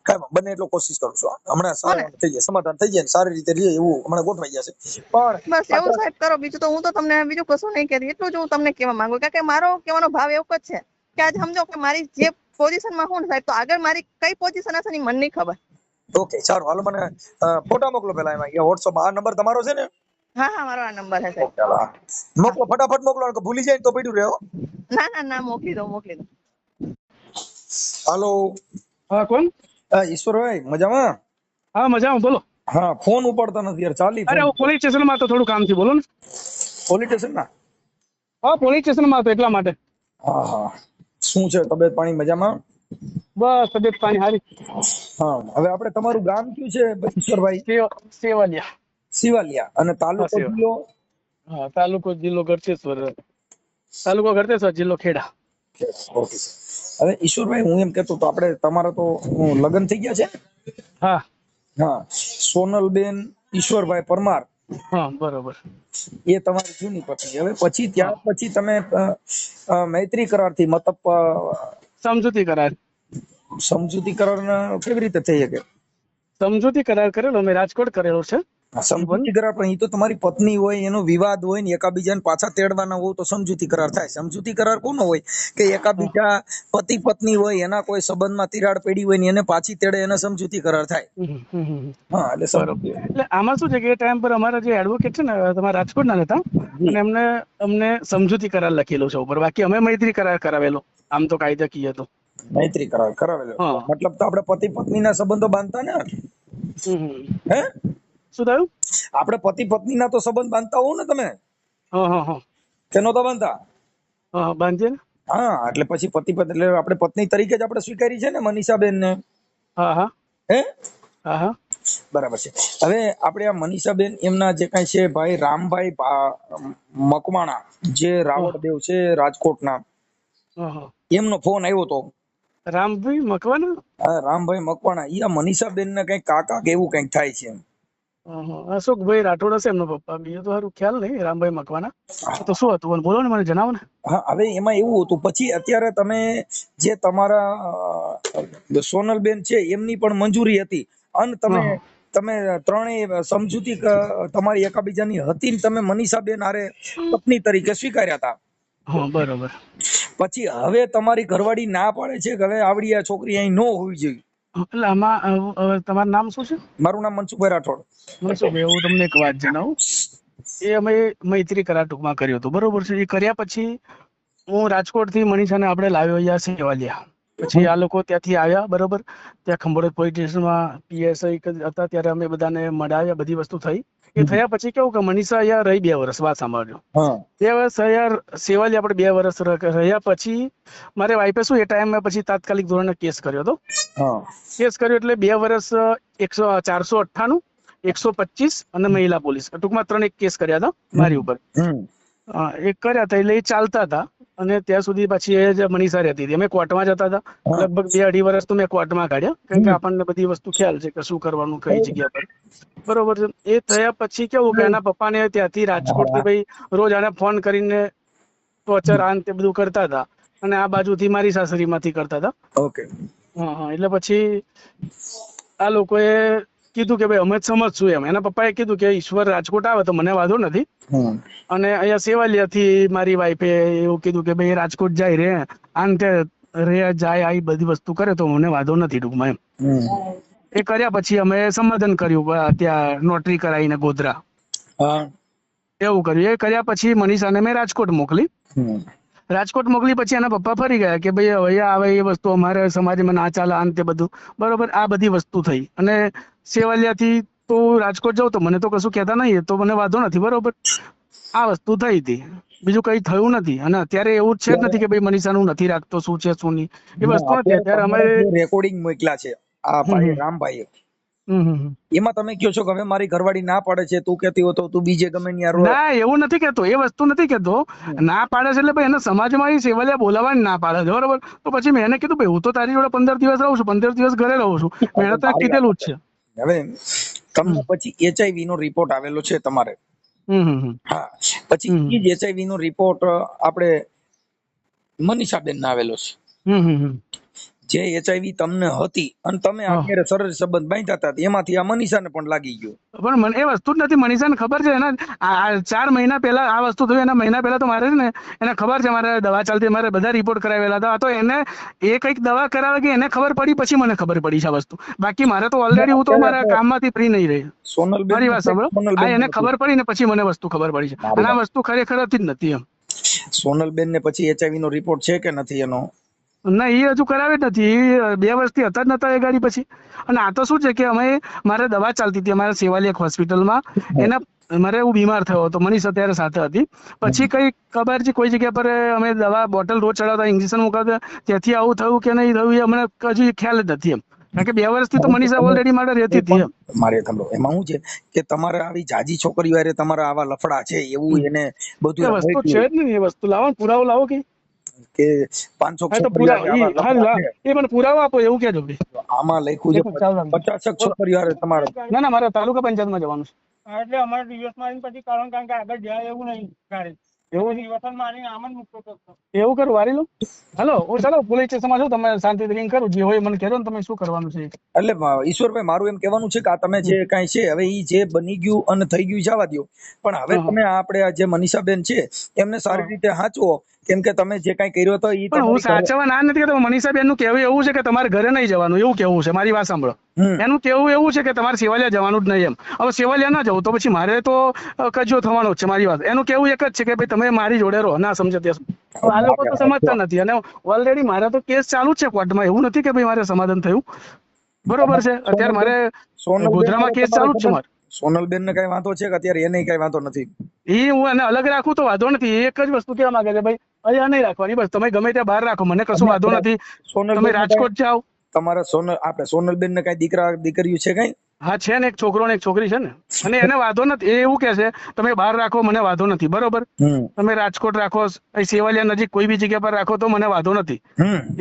કાંઈ બને એટલો કોશિશ કરું છું. હમણાં સારું થઈ જાય, સમાધાન થઈ જાય ને સારી રીતે રહીએ એવું હમણાં ગોઠવાઈ જશે. પણ બસ એવું સાહેબ કરો. બીજું તો હું તો તમને બીજું કશું નહીં કહેતી. એટલું જ હું તમને કહેવા માંગુ, કારણ કે મારો કહેવાનો ભાવ એવો જ છે કે આજ સમજો કે મારી જે પોઝિશનમાં હું ને સાહેબ, તો આગળ મારી કઈ પોઝિશન હશે ને મને નહીં ખબર. ઓકે સારું, હાલો મને ફોટા મોકલો પેલા એમાં WhatsApp આ નંબર તમારો છે ને? હા હા મારો આ નંબર છે સાહેબ. ચાલો મોકલો, ફટાફટ મોકલો, ભૂલી જાય તો પડ્યું રહે. ના ના ના મોકલી દો મોકલી દો. હાલો. હા કોણ? ઈશ્વરભાઈ મજામાં? હા મજામાં, બોલો. હા, ફોન ઉપાડતા નથી યાર, ચાલી અરે ફોન. હું પોલીસ સ્ટેશનમાં હતો, થોડું કામથી, બોલો ને. પોલીસ સ્ટેશન ના? હા પોલીસ સ્ટેશનમાં હતો એટલા માટે. હા હા. શું છે તબિયત પાણી મજામાં? બસ તબિયત પાણી સારી. હા, હવે આપણે તમારું ગામ કયું છે ઈશ્વરભાઈ? સેવાલિયા. સિવાલિયા. અને હા તાલુકો સેવા. જિલ્લો? હા તાલુકો જિલ્લો ગળતેશ્વર, તાલુકો ગળતેશ્વર, જિલ્લો ખેડા. ઓકે. હવે ઈશ્વરભાઈ હું એમ કહેતો તો આપણે તમારા તો લગ્ન થઈ ગયા છે? હા હા. સોનલબેન ઈશ્વરભાઈ પરમાર હા બરોબર. એ તમારી જૂની પત્ની. હવે પછી ત્યાર પછી તમે મૈત્રી કરારથી મતલબ સમજૂતી કરાર. સમજૂતી કરાર કેવી રીતે થઈ શકે? સમજૂતી કરાર કરેલો મેં, રાજકોટ કરેલો છે. ઈ પણ સમજૂતી કરાર પણ એ તો તમારી પત્ની હોય, એનો વિવાદ હોય ને એકાબીજાને પાછા તેડવાના હોય તો સમજૂતી કરાર થાય. સમજૂતી કરાર કોનો હોય કે એકાબીજા પતિ પત્ની હોય, એના કોઈ સંબંધમાં તિરાડ પડી હોય ને એને પાછી તેડે, એને સમજૂતી કરાર થાય. હા, એટલે બરોબર. એટલે આમાં શું છે કે એ ટાઈમ પર અમારા જે એડવોકેટ છે ને તમારા રાજકોટના હતા, અને એમને અમને સમજૂતી કરાર લખેલો છે ઉપર, બાકી અમે મૈત્રી કરાર કરાવેલો આમ તો કાયદાકીય હતો. મૈત્રી કરાર કરાવેલો. હા. મતલબ તો આપણે પતિ પત્નીના સંબંધો બાંધતા ને? હે? શું થયું? આપણે પતિ પત્નીના તો સંબંધ બાંધતા હોવ ને તમે? હા હા હા કે નહોતા બાંધતા? હા બાંધીએ ને. હા, એટલે પછી પતિ પત્ની એટલે આપણે પત્ની તરીકે જ આપણે સ્વીકારી છે ને મનીષાબેન ને? હા હા હે? હા હા બરાબર છે. હવે આપણે આ મનીષાબેન એમના જે કઈ છે ભાઈ રામભાઈ મકવાણા, જે રાવળદેવ છે રાજકોટના, એમનો ફોન આવ્યો હતો. રામભાઈ મકવાના? રામભાઈ મકવાણા, ઈ આ મનીષાબેન ને કઈક કાકા કે એવું કઈક થાય છે. અશોકભાઈ રાઠોડ હશે એમનો પપ્પા, બીજું તો સારું ખ્યાલ નહીં. રામભાઈ મકવાના તો શું હતું બોલો ને, મને જણાવો ને. હા, હવે એમાં એવું હતું, પછી અત્યારે તમે જે તમારા સોનલબેન છે એમની પણ મંજૂરી હતી અને તમે ત્રણેય સમજૂતી તમારી એકાબીજાની હતી ને તમે મનીષાબેન હારે પત્ની તરીકે સ્વીકાર્યા હતા. હા બરોબર. પછી હવે તમારી ઘરવાળી ના પાડે છે કે હવે આવડી આ છોકરી અહીં ન હોવી જોઈએ. એટલે આમાં તમારું નામ શું છે? મારું નામ મનસુખભાઈ રાઠોડ. મનસુખભાઈ, હું તમને એક વાત જણાવું. એ અમે મૈત્રી કરાર ટૂંકમાં કર્યો હતો, બરોબર છે. એ કર્યા પછી હું રાજકોટ થી મનીષાને આપણે લાવ્યો અહીંયા સેવાલિયા. પછી આ લોકો ત્યાંથી આવ્યા, બરોબર. ત્યાં ખંભોળજ પોલીસ સ્ટેશનમાં પીએસઆઈ હતા, ત્યારે અમે બધાને મળાવ્યા, બધી વસ્તુ થઈ. એ થયા પછી કેવું કે મનીષા અહીંયા રહી 2 વર્ષ, વાત સાંભળજો. 2 વર્ષ અહીંયા સેવાલિયા આપણે 2 વર્ષ રહ્યા પછી મારે વાઈફે શું એ ટાઈમે પછી તાત્કાલિક ધોરણે કેસ કર્યો હતો. કેસ કર્યો એટલે 2 વર્ષ 498, 125 અને મહિલા પોલીસ, ટૂંકમાં 3 કેસ કર્યા હતા મારી ઉપર. એક કર્યા હતા એટલે એ ચાલતા હતા, અને ત્યાં સુધી પછી એ જ મનીષા રહેતી હતી. અમે કોર્ટમાં જતા હતા, લગભગ 2-2.5 વર્ષ તો મેં કોર્ટમાં કાઢ્યા, કારણ કે આપણને બધી વસ્તુ ખ્યાલ છે કે શું કરવાનું કઈ જગ્યા પર, બરોબર છે. એ થયા પછી કેવું કે એના પપ્પાને ત્યાંથી રાજકોટ થી ભાઈ રોજ આને ફોન કરીને ટોર્ચર આ તે બધું કરતા હતા, અને આ બાજુથી મારી સાસરીમાંથી કરતા હતા. ઓકે. હા, એટલે પછી આ લોકોએ કીધું કે ભાઈ અમે જ સમજશું એમ. એના પપ્પાએ કીધું કે ઈશ્વર રાજકોટ આવે તો મને વાંધો નથી, અને અહીંયા સેવાલિયા થી મારી વાઈફે એવું કીધું કે ભાઈ રાજકોટ જાય રે આન તે રે જાય, આ બધી વસ્તુ કરે તો મને વાંધો નથી ટૂંકમાં એમ. એ કર્યા પછી અમે સમાધાન કર્યું, ત્યાં નોટરી કરાવીને ગોધરા એવું કર્યું. એ કર્યા પછી મનીષાને મેં રાજકોટ મોકલી. રાજકોટ મોકલી પછી એના પપ્પા ફરી ગયા કે ભાઈ હવે આવે એ વસ્તુ અમારે સમાજમાં ના ચાલે, આન તે બધું, બરોબર. આ બધી વસ્તુ થઈ, અને સેવાલિયાથી તો રાજકોટ જાઉં તો મને તો કશું કહેતા નહીં, તો મને વાંધો નથી, બરોબર. આ વસ્તુ થઈ હતી, બીજું કઈ થયું નથી. અને અત્યારે એવું છે જ નથી કે ભાઈ મનીષાનું નથી રાખતો, શું છે શું નહીં, એ વસ્તુ નથી. અત્યારે અમે રેકોર્ડિંગ મોકલ્યા છે આ ભાઈ રામભાઈ, એમાં તમે કહો છો કે હવે મારી ઘરવાળી ના પાડે છે, તું કહેતી હો તો તું બીજે ગમે ના, એવું નથી કેતો, એ વસ્તુ નથી કેતો. ના પાડે છે એટલે ભાઈ એને સમાજમાં એ સેવાલિયા બોલાવવાની ના પાડે છે, બરોબર. તો પછી મેં એને કીધું ભાઈ હું તો તારી જોડે 15 દિવસ રહું છું, 15 દિવસ ઘરે રહું છું, મેં તને કીધેલું જ છે. હવે તમને પછી HIV નો રિપોર્ટ આવેલો છે તમારે. હા, પછી એ જ HIV નો રિપોર્ટ આપણે મનીષાબેન ને આવેલો છે. જે HIV તમને હતી અને તમે અત્યારે સરળ સંબંધ બાંધ્યા હતા, એમાંથી આ મનીષાને પણ લાગી ગયો. પણ મને એ વસ્તુ જ નથી. મનીષાને ખબર છે, એના 4 મહિના પહેલા આ વસ્તુ થયું, એના મહિના પહેલા તો મારે છે ને એને ખબર છે મારે દવા ચાલતી, મારે બધા રિપોર્ટ કરાવેલા હતા. તો એને એ કઈક દવા કરાવે કે એને ખબર પડી પછી મને ખબર પડી છે આ વસ્તુ. બાકી મારે તો ઓલરેડી હું તો મારા કામમાંથી ફ્રી નહીં રહી. મારી વાત સાંભળો, આ એને ખબર પડી ને પછી મને વસ્તુ ખબર પડી છે, અને આ વસ્તુ ખરેખર હતી જ નથી એમ. સોનલબેન ને પછી HIV નો રિપોર્ટ છે કે નથી એનો? ના એ હજુ કરાવે જ નથી. એ 2 વર્ષથી હતા જ નતા એ ગાડી પછી. અને આ તો શું છે કે અમે મારે દવા ચાલતી હતી અમારા સેવાલી એક હોસ્પિટલમાં. એના મારે હું બીમાર થયો હતો, મનીષ અત્યારે સાથે હતી. પછી કઈ ખબર છે કોઈ જગ્યા પર અમે દવા બોટલ રોજ ચડાવતા, ઇન્જેક્શન મુકાવતા, ત્યાંથી આવું થયું કે નહીં થયું એ અમને હજી ખ્યાલ જ નથી એમ. કારણ કે 2 વર્ષથી તો મનીષા ઓલરેડી મારે રહેતી હતી એમ. મારે સાંભળો, એમાં શું છે કે તમારે આવી જાજી છોકરીઓ હારે તમારા આવા લફડા છે એવું એને એ બધું વસ્તુ છે જ નહીં. એ વસ્તુ લાવો, પુરાવો લાવો કે 500 હા તો છોકરીઓ હારે આવા હા લફડા છે. એ મને પુરાવો આપો એવું કહેજો ભાઈ. આમાં લખ્યું છે 50 છોકરીઓ હારે તમારે. ના ના, મારે તાલુકા પંચાયતમાં જવાનું છે. એટલે અમારે દિવસ મારીને પછી કારણ કે આગળ જાય એવું નહીં ગાડી એવું દિવસ મારીને આમ જ મૂકતો હતો. એવું કરું, વારી લઉં. હાલો હું ચાલો પોલીસ સ્ટેશનમાં છું, તમે શાંતિથી રિંગ કરું, જે હોય મને કહેજો ને તમે શું કરવાનું છે. એટલે ઈશ્વરભાઈ મારું એમ કહેવાનું છે કે આ તમે જે કાંઈ છે હવે ઈ જે બની ગયું અને થઈ ગયું જવા દો, પણ હવે તમે આપણે આ જે મનીષાબેન છે એમને સારી રીતે સાચવો, કેમ કે તમે જે કાંઈ કર્યો હતો ઈ પણ હું સાચવવા ના નથી કહેતો. મનીષાબેન નું કહેવું એવું છે કે તમારે ઘરે નહીં જવાનું, એવું કેવું છે. મારી વાત સાંભળો. એનું કેવું એવું છે કે તમારે સેવાલિયા જવાનું જ નહીં એમ. હવે સેવાલિયા ના જવું તો પછી મારે તો કજિયો થવાનો જ છે. મારી વાત એનું કેવું એક જ છે કે ભાઈ તમે મારી જોડે રહો, ના સમજે ત્યાં સુધી. આ લોકો તો સમજતા નથી. અને ઓલરેડી મારા તો કેસ ચાલુ જ છે કોર્ટમાં. એવું નથી કે ભાઈ મારે સમાધાન થયું, બરોબર છે. અત્યારે મારે ગોધરામાં કેસ ચાલુ જ છે મારે. સોનલબેન ને કઈ વાંધો છે કે અત્યારે એને કઈ વાંધો નથી? એ હું એને અલગ રાખું તો વાંધો નથી. એક જ વસ્તુ કહેવા માંગે છે ભાઈ અહીંયા નહીં રાખવાની, બસ તમે ગમે ત્યાં બહાર રાખો, મને કશું વાંધો નથી. તમે રાજકોટ જાઓ. તમારા આપણે સોનલબેન ને કઈ દીકરા દીકરીઓ છે કઈ? હા છે ને, એક છોકરો ને એક છોકરી છે ને. અને એને વાંધો નથી. એ એવું કે છે તમે બહાર રાખો મને વાંધો નથી, બરોબર. તમે રાજકોટ રાખો, સેવાલિયા નજીક કોઈ બી જગ્યા પર રાખો તો મને વાંધો નથી.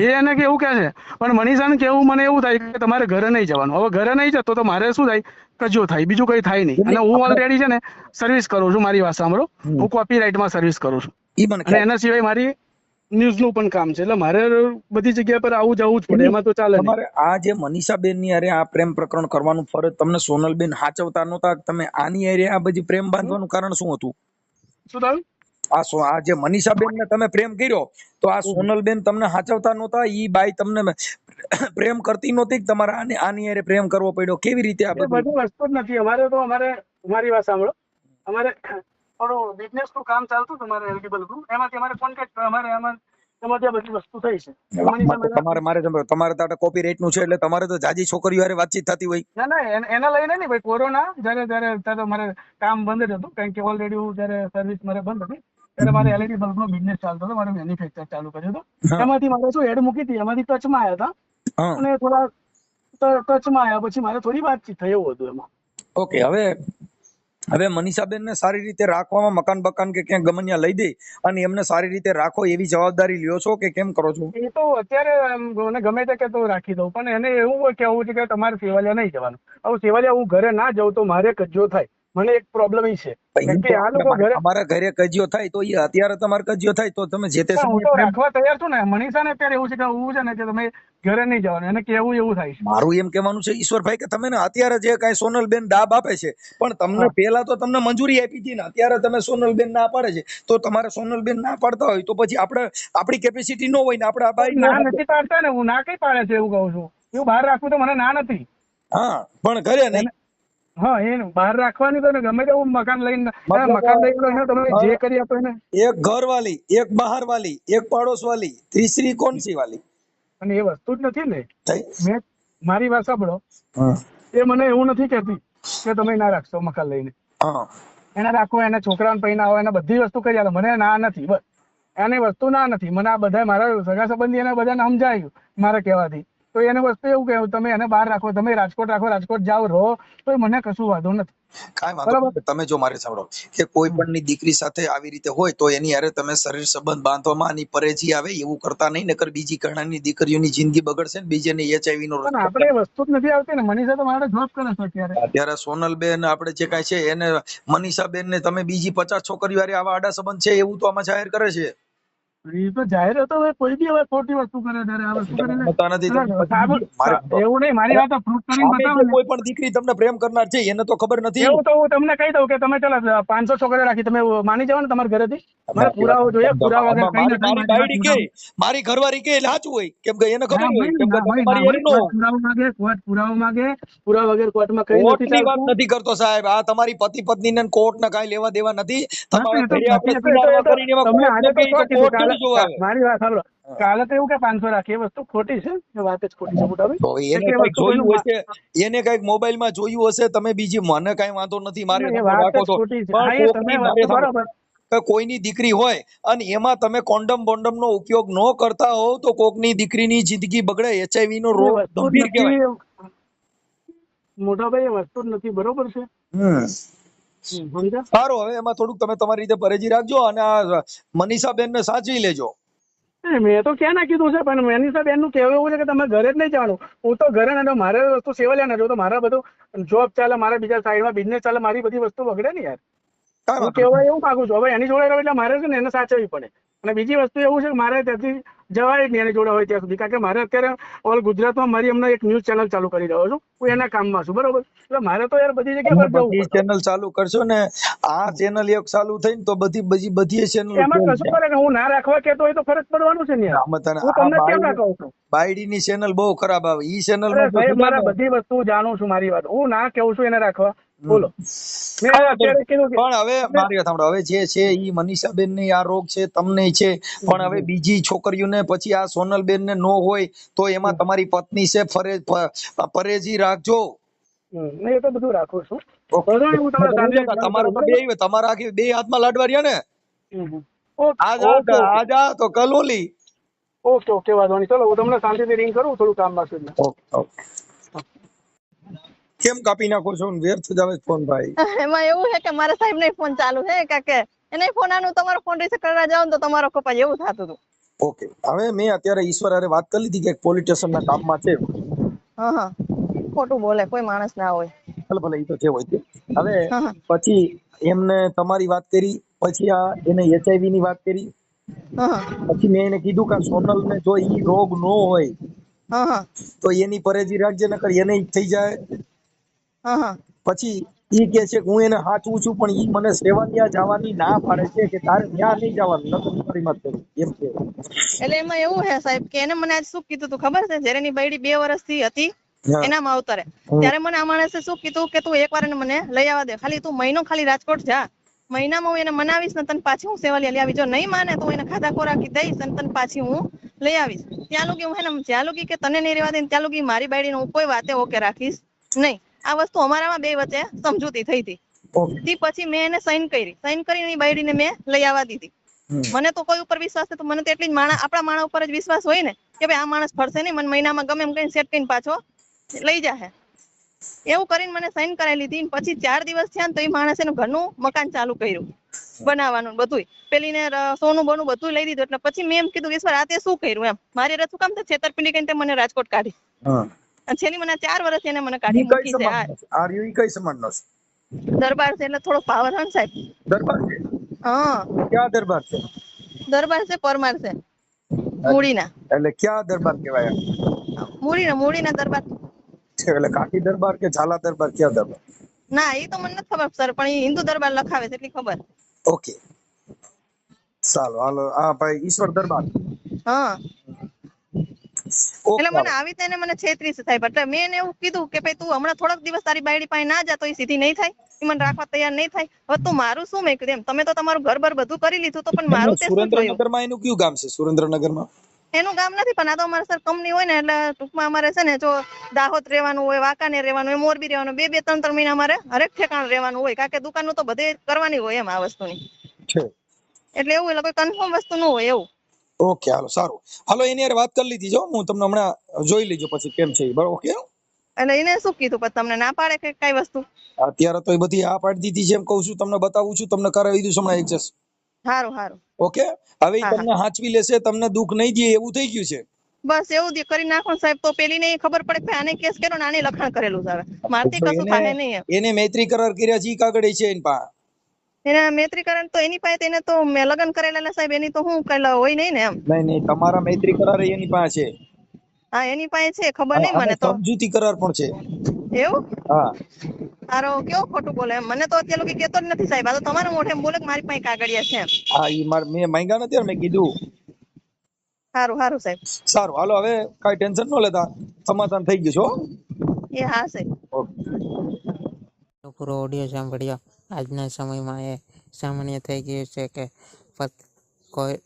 એ એને કે એવું કે છે. પણ મનીષાને કેવું મને એવું થાય કે તમારે ઘરે નહીં જવાનું. હવે ઘરે નહીં જતો તો મારે શું થાય, કજિયો થાય, બીજું કઈ થાય નહીં. અને હું ઓલરેડી છે ને સર્વિસ કરું છું. મારી વાત સાંભળો, હું કોપીરાઇટમાં સર્વિસ કરું છું. અને એના સિવાય મારી ન્યૂઝ નું પણ કામ છે. એટલે મારે બધી જગ્યા પર આવું જવું જ પડે. એમાં તો ચાલે. તમારે આ જે મનીષાબેન ની અરે આ પ્રેમ પ્રકરણ કરવાનું ફરજ તમને સોનલબેન હાચવતા નહોતા? તમે આની અરે આ બધી પ્રેમ બાંધવાનું કારણ શું હતું? શું થયું? આ જે મનીષાબેન ને તમે પ્રેમ કર્યો તો આ સોનલબેન તમને હાચવતા નહોતા? ઈ બાઈ તમને પ્રેમ કરતી નહોતી? તમારે આની અરે પ્રેમ કરવો પડ્યો કેવી રીતે? આ બધી વસ્તુ જ નથી. અમારે તો મારી વાત સાંભળો, અમારે થોડું બિઝનેસ નું કામ ચાલતું હતું મારે એલિજિબલ નું. એમાંથી અમારે કોન્ટેક્ટ એમાંથી બધી વસ્તુ થઈ છે. તમારે તો કોપીરાઇટ નું છે એટલે તમારે તો જાજી છોકરીઓ હારે વાતચીત થતી હોય. ના ના, એના લઈને નહીં ભાઈ. કોરોના ત્યારે મારે કામ બંધ જ હતું, કારણ કે ઓલરેડી હું જયારે સર્વિસ મારે બંધ હતી ત્યારે મારે એલઈડી બલ્બ નો બિઝનેસ ચાલતો હતો. મારે મેન્યુફેક્ચર ચાલુ કર્યું હતું. એમાંથી મારે શું એડ મૂકી હતી, એમાંથી ટચમાં આવ્યા હતા અને થોડા ટચમાં આવ્યા પછી મારે થોડી વાતચીત થઈ એવું હતું એમાં. ઓકે, હવે મનીષાબેન ને સારી રીતે રાખવામાં મકાન બકાન કે ક્યાંક ગમન્યા લઈ દે અને એમને સારી રીતે રાખો એવી જવાબદારી લ્યો છો કે કેમ કરો છો? એ તો અત્યારે ગમે તે કે તો રાખી દઉં, પણ એને એવું કેવું છે કે તમારે સેવાલિયા નહીં જવાનું. હવે સેવાલિયા હું ઘરે ના જાઉં તો મારે કજિયો થાય. મને એક પ્રોબ્લેમ એ છે કે આ લોકો તમારા ઘરે કજિયો થાય તો એ અત્યારે તમારે કજિયો થાય તો તમે જે તે હું તો રાખવા તૈયાર છું ને. મનીષાને અત્યારે એવું છે કે હું છે ને કે તમે ઘરે નહીં જવાનું, એને કેવું એવું થાય છે. મારું એમ કહેવાનું છે ઈશ્વરભાઈ કે તમે ને અત્યારે જે કાંઈ સોનલબેન દાબ આપે છે પણ તમને પહેલા તો તમને મંજૂરી આપી હતી ને, અત્યારે તમે સોનલબેન ના પાડે છે તો તમારે સોનલબેન ના પાડતા હોય તો પછી આપણી કેપેસિટી ન હોય ને આપણે આ બાઈ ના નથી પાડતા ને. હું ના કઈ પાડે છે એવું કહું છું. એવું બહાર રાખવું તો મને ના નથી. હા, પણ ઘરે નહીં. હા, એ બહાર રાખવાની તો ગમે તેવું મકાન લઈને તમે જે કરી આપો ને. એક ઘર વાલી, એક બહાર વાલી, એક પડોશ વાલી, ત્રીસરી કોણ સી વાલી? અને એ વસ્તુ જ નથી ને. મેં મારી વાત સાંભળો, એ મને એવું નથી કહેતી કે તમે ના રાખશો મકાન લઈને. એને રાખો, એને છોકરાને પૈના આવો, એને બધી વસ્તુ કરી આલો. મને ના નથી, બસ એની વસ્તુ ના નથી. મને આ બધા મારા સગા સંબંધી એને બધાને સમજાયું મારા કહેવાથી. તો એને વસ્તુ એવું કહેવું તમે એને બહાર રાખો, તમે રાજકોટ રાખો, રાજકોટ જાઓ રહો, તો મને કશું વાંધો નથી. કાંઈ વાંધો નહીં. તમે જો મારે સાંભળો કે કોઈ પણ ની દીકરી સાથે આવી રીતે હોય તો એની હારે તમે શરીર સંબંધ બાંધવામાં આની પરેજી આવે એવું કરતા નહીં, નકર બીજી ઘણાની દીકરીઓની જિંદગી બગડશે ને બીજાને HIV નો. પણ આપણે વસ્તુ જ નથી આવતી ને. મનીષા તો મારે જોબ કરે છે અત્યારે સોનલબેન આપણે જે કાંઈ છે એને મનીષાબેન ને તમે બીજી 50 છોકરીઓ હારે આવા આડા સંબંધ છે એવું તો આમાં જાહેર કરે છે. એ તો જાહેર હતો. કોઈ બી હવે ખોટી વસ્તુ કરે ત્યારે આ વસ્તુ કરીને એવું નહીં. મારી વાત પ્રૂફ કરીને બતાવો. કોઈ પણ દીકરી તમને પ્રેમ કરનાર છે એને તો ખબર નથી. એવું તો હું તમને કહી દઉં કે તમે ચાલો 500 છોકરીઓ રાખી, તમે માની જાવ ને તમારા ઘરેથી. મારે પુરાવો જોઈએ. પુરાવા વગર કઈ નથી. મારી ઘરવાળી કે એટલે સાચું હોય, કેમ કે એને ખબર હોય. પુરાવો માંગે, પુરાવા વગર કોર્ટમાં કઈ નથી. વાત નથી કરતો સાહેબ. આ તમારી પતિ પત્ની ને કોર્ટ ને કઈ લેવા દેવા નથી. મારી વાત સાંભળો, કાલે તો એવું કે 500 રાખીએ, એ વસ્તુ ખોટી છે, એ વાત જ ખોટી છે મોટાભાઈ. તો એને એટલે એ કઈક વસ્તુ જોયું કોઈનું હશે, એને કઈક મોબાઈલમાં જોયું હશે. તમે બીજી, મને કઈ વાંધો નથી, મારે એ નંબર વાત રાખો જ તો, ખોટી છે. પણ હા, એ તમે કોકની મારે વસ્તુ બરોબર. કે કોઈની દીકરી હોય અને એમાં તમે કોન્ડમ બોન્ડમ નો ઉપયોગ ન કરતા હોવ તો કોકની દીકરીની જિંદગી બગડે. HIV નો એ રોગ વસ્તુ જ ગંભીર કહેવાય. નથી મોટાભાઈ, એ વસ્તુ જ નથી, બરોબર છે. સમજ્યા? સારું, હવે એમાં થોડુંક તમે તમારી રીતે પરેજી રાખજો અને આ મનીષાબેન ને સાચવી લેજો. મેં તો ક્યાં ના કીધું છે, પણ મેની બેન નું કહેવું એવું છે કે તમે ઘરે જ નહીં જાણો. હું તો ઘરે ના, મારે વસ્તુ સેવલિયા ના જો તો મારા બધું જોબ ચાલે, મારા બીજા સાઈડમાં બિઝનેસ ચાલે, મારી બધી વસ્તુ બગડે ને યાર. કાંઈ હું વાંધો કહેવા એવું માંગુ છું. હવે એની જોડે રહું એટલે મારે છે ને એને સાચવવી પડે. અને બીજી વસ્તુ એવું છે કે મારે ત્યાંથી જવાય જ નહીં એની જોડે હોય ત્યાં સુધી, કારણ કે મારે અત્યારે ઓલ ગુજરાતમાં મારી હમણાં એક ન્યૂઝ ચેનલ ચાલુ કરી રહ્યો છું. હું એના કામમાં છું, બરોબર. એટલે મારે તો યાર બધી જગ્યા પર જવું બધી પડે. ચેનલ ચાલુ કરશો ને, આ ચેનલ એક ચાલુ થઈ ને તો બધી ચેનલ એમાં કશું કરે કે હું ના રાખવા કેતો હોય તો ફરક પડવાનું છે ને યાર. આમાં તને હું આ તમને કેમ ના કહું છું? બાયડીની ચેનલ બહુ ખરાબ આવે. ઈ ચેનલ અરે માં જો સાહેબ, સુધાર મારા ને. બધી વસ્તુ જાણું છું, મારી વાત હું ના કેવું છું એને રાખવા. બોલો, મેં કાંઈ વાંધો અત્યારે નહીં. કીધું કે પણ હવે મારી વાત સાંભળો, હવે જે છે ઈ મનીષાબેન ને આ રોગ છે, તમને છે, પણ હવે બીજી છોકરીઓને પછી આ સોનલબેન ને નો હોય તો એમાં તમારી પત્ની છે, પરેજી રાખજો. નહીં, એ તો બધું રાખું છું. ઓકે. બરોબર, હું તમને શાંતિથી ફોન તમારા કરું, તો બરોબર? બે તમારા આખી બે હાથમાં લાડવા રહ્યા ને. આજ ઓકે ઓકે આજ આ તો કલ ઓલી. ઓકે ઓકે, વાંધો નહીં. ચલો, હું તમને શાંતિથી રિંગ કરું, થોડું કામમાં છું એટલે. Okay okay. કેમ કાપી નાખો છો ને? વ્યર્થ જ આવે ફોન ભાઈ. એમાં એવું છે કે મારા સાહેબ ને ફોન ચાલુ છે કાકે એને ફોન આનું તમારો ફોન રિસીવ કરવા જાવ ને તો તમારો કપાય એવું થતું હતું. ઓકે, હવે મેં અત્યારે ઈશ્વર હારે વાત કરી લીધી કે પોલીસ સ્ટેશન ના કામમાં છે. હા હા, ખોટું બોલે કોઈ માણસ ના હોય. ભલે ભલે, ઈ તો જે હોય તે. હવે હા હા પછી એમને તમારી વાત કરી, પછી આ એને HIV ની વાત કરી, હા હા પછી મેં એને કીધું કે સોનલ ને જો ઈ રોગ નો હોય હા હા તો એની પરેજી રાખજે, નકર એને ઈ થઈ જાય. હા હા. પછી ઈ કે છે કે હું એને સાચવું છું, પણ ઈ મને સેવાલિયા જવાની ના પાડે છે કે તારે ત્યાં નહીં જવાનું, નકર હું તારી મત કરું એમ કે. એટલે એમાં એવું છે સાહેબ કે એને મને આજ શું કીધું તું ખબર છે? જ્યારે એની બાયડી 2 વર્ષથી હતી હા. એના માવતરે, ત્યારે મને આ માણસે શું કીધું કે તું એકવાર એને મને લઈ આવવા દે, ખાલી તું મહિનો ખાલી રાજકોટ જા, મહિનામાં હું એને મનાવીશ ને તને પાછી હું સેવાલિયા લઈ આવી. જો નહીં માને તો હું એને ખાધા ખોરાકી દઈશ અને તને પાછી હું લઈ આવીશ. ત્યાં લગી હું એને જ્યાં લગી કે તને નહીં રહેવા દે ત્યાં લગી મારી બાયડીને હું કોઈ વાતે ઓકે રાખીશ નહીં. આ વસ્તુ અમારામાં બે વચ્ચે સમજૂતી થઈ હતી. ઓકે. તે પછી મેં એને સાઈન કરીને એની બાયડીને મેં લઈ આવવા દીધી. મને તો કોઈ ઉપર વિશ્વાસ નથી, મને તો એટલી જ આપણા માણસ ઉપર જ વિશ્વાસ હોય ને કે ભાઈ આ માણસ ફરશે નહીં, મને મહિનામાં ગમે એમ કઈને સેટ કરીને પાછો લઈ જાહે. એવું કરીને મને સાઈન કરાવી લીધી. પછી 4 દિવસ થયા ને તો એ માણસ એનું ઘરનું મકાન ચાલુ કર્યું બનાવવાનું બધું. પેલીને સોનું બોનું બધું લઈ દીધું. એટલે પછી મેં એમ કીધું ઈશ્વર આ તે શું કર્યું એમ, મારી રસું કામ છેતરપિંડી કરીને મને રાજકોટ કાઢી. અને છેલ્લી મને 4 વર્ષ એને મને કાઢી ઈ કઈ મૂકી છે. આ સમાજનો છે? આર્યો ઈ કઈ સમાજનો છે? દરબાર છે એટલે થોડો પાવર હોય ને સાહેબ. દરબાર છે? હા, ક્યાં દરબાર છે? દરબાર છે, પરમાર છે, મૂડીના. એટલે ક્યાં દરબાર કહેવાય? મૂડીના દરબાર. એટલે કાઠી દરબાર કે ઝાલા દરબાર, ક્યાં દરબાર? ના એ તો મને નથી ખબર સર, પણ એ હિન્દુ દરબાર લખાવે છે એટલી ખબર. ઓકે, ચાલો હાલો. આ ભાઈ ઈશ્વર દરબાર. હા, ઓકે એટલે મને હાલો. આવી તેને મને છેતરી છે સાહેબ. એટલે મેં એને એવું કીધું કે ભાઈ તું હમણાં થોડાક દિવસ તારી બાયડી પાસે ના જા તો એ સીધી નહીં થાય, એ મને રાખવા તૈયાર નહીં થાય. હવે તું મારું શું મેં કીધું એમ, તમે તો તમારું ઘર બર બધું કરી લીધું તો પણ મારું તે શું થયું? સુરેન્દ્રનગરમાં એનું કયું ગામ છે? સુરેન્દ્રનગરમાં એનું ગામ નથી, પણ આ તો અમારે સર કંપની હોય ને એટલે ટૂંકમાં અમારે છે ને જો દાહોદ રહેવાનું હોય, વાંકાનેર રહેવાનું હોય, મોરબી રહેવાનું, 2-3 મહિના અમારે હરેક ઠેકાણ રહેવાનું હોય, કારણ કે દુકાનનું તો બધે કરવાની હોય એમ આ વસ્તુની. છે. એટલે એવું, એટલે કોઈ કન્ફર્મ વસ્તુ ન હોય એવું. ઓકે હાલો, સારું. હાલો, એની યાર વાત કરી લીધી. જો હું તમને હમણાં જોઈ લેજો પછી કેમ છે ઈ. બરાબર? ઓકે. એટલે એને શું કીધું પછી તમને ના પાડે કે કઈ વસ્તુ? અત્યારે તો એ બધી આ પાડી દીધી છે. એમ કહું છું, તમને બતાવું છું, તમને કરાવી દીધું હમણાં એડજસ્ટ. સારું. ઓકે, હવે ઈ હા, તમને હાંચવી લેશે, તમને દુઃખ નહીં દે એવું થઈ ગયું છે. બસ એવું જ કરી નાખો ને સાહેબ, તો પેલી ને ખબર પડે કે આને કેસ કર્યો ને આને લખાણ કરેલું છે. હવે મારથી કશું થાય નહીં એમ. એને મૈત્રી કરાર કર્યા છે ઈ કાગળ છે એની પાસે. એને મૈત્રીકરણ તો એની પાસે, એને તો મેં લગ્ન કરેલા સાહેબ, એની તો હું કઈ હોય નહીં ને એમ. નહીં, તમારા મૈત્રી કરાર એની પાસે છે. હા, એની પાસે છે, ખબર નહીં અને મને તો. સમજૂતી કરાર પણ છે. એવું? હા. તારો કેવો ખોટું બોલે એમ, મને તો અત્યારે લોકો કેતો જ નથી સાહેબ. આ તો તમારા મોઢે એમ બોલે કે મારી પાસે કાગળિયા છે એમ. હા, ઈ મેં માંગ્યા નથી, મેં કીધું. સારું સાહેબ. સારું હાલો, હવે કઈ ટેન્શન ન લેતા, સમાધાન થઈ ગયું છે હો. એ હા સાહેબ. ઓકે. પૂરો ઓડિયો સાંભળ્યો. આજના સમયમાં એ સામાન્ય થઈ ગયું છે કે કોઈ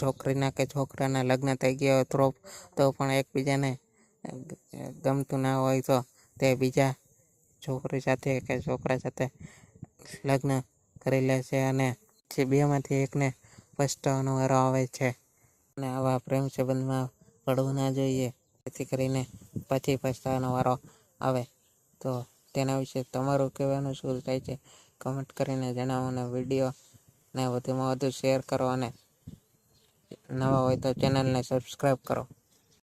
છોકરીના કે છોકરાના લગ્ન થઈ ગયા હોય તો પણ એકબીજાને ગમતું ના હોય તો તે બીજા છોકરી સાથે કે છોકરા સાથે લગ્ન કરી લે છે અને જે બેમાંથી એકને પછતાવાનો વારો આવે છે. અને આવા પ્રેમ સંબંધમાં પડવું ના જોઈએ, જેથી કરીને પછી પછતાવાનો વારો આવે. તો તેના વિશે તમારું કહેવાનું શું થાય છે કમેન્ટ કરીને જણાવો અને વિડીયોને વધુમાં વધુ શેર કરો અને નવા હોય તો ચેનલને સબસ્ક્રાઈબ કરો.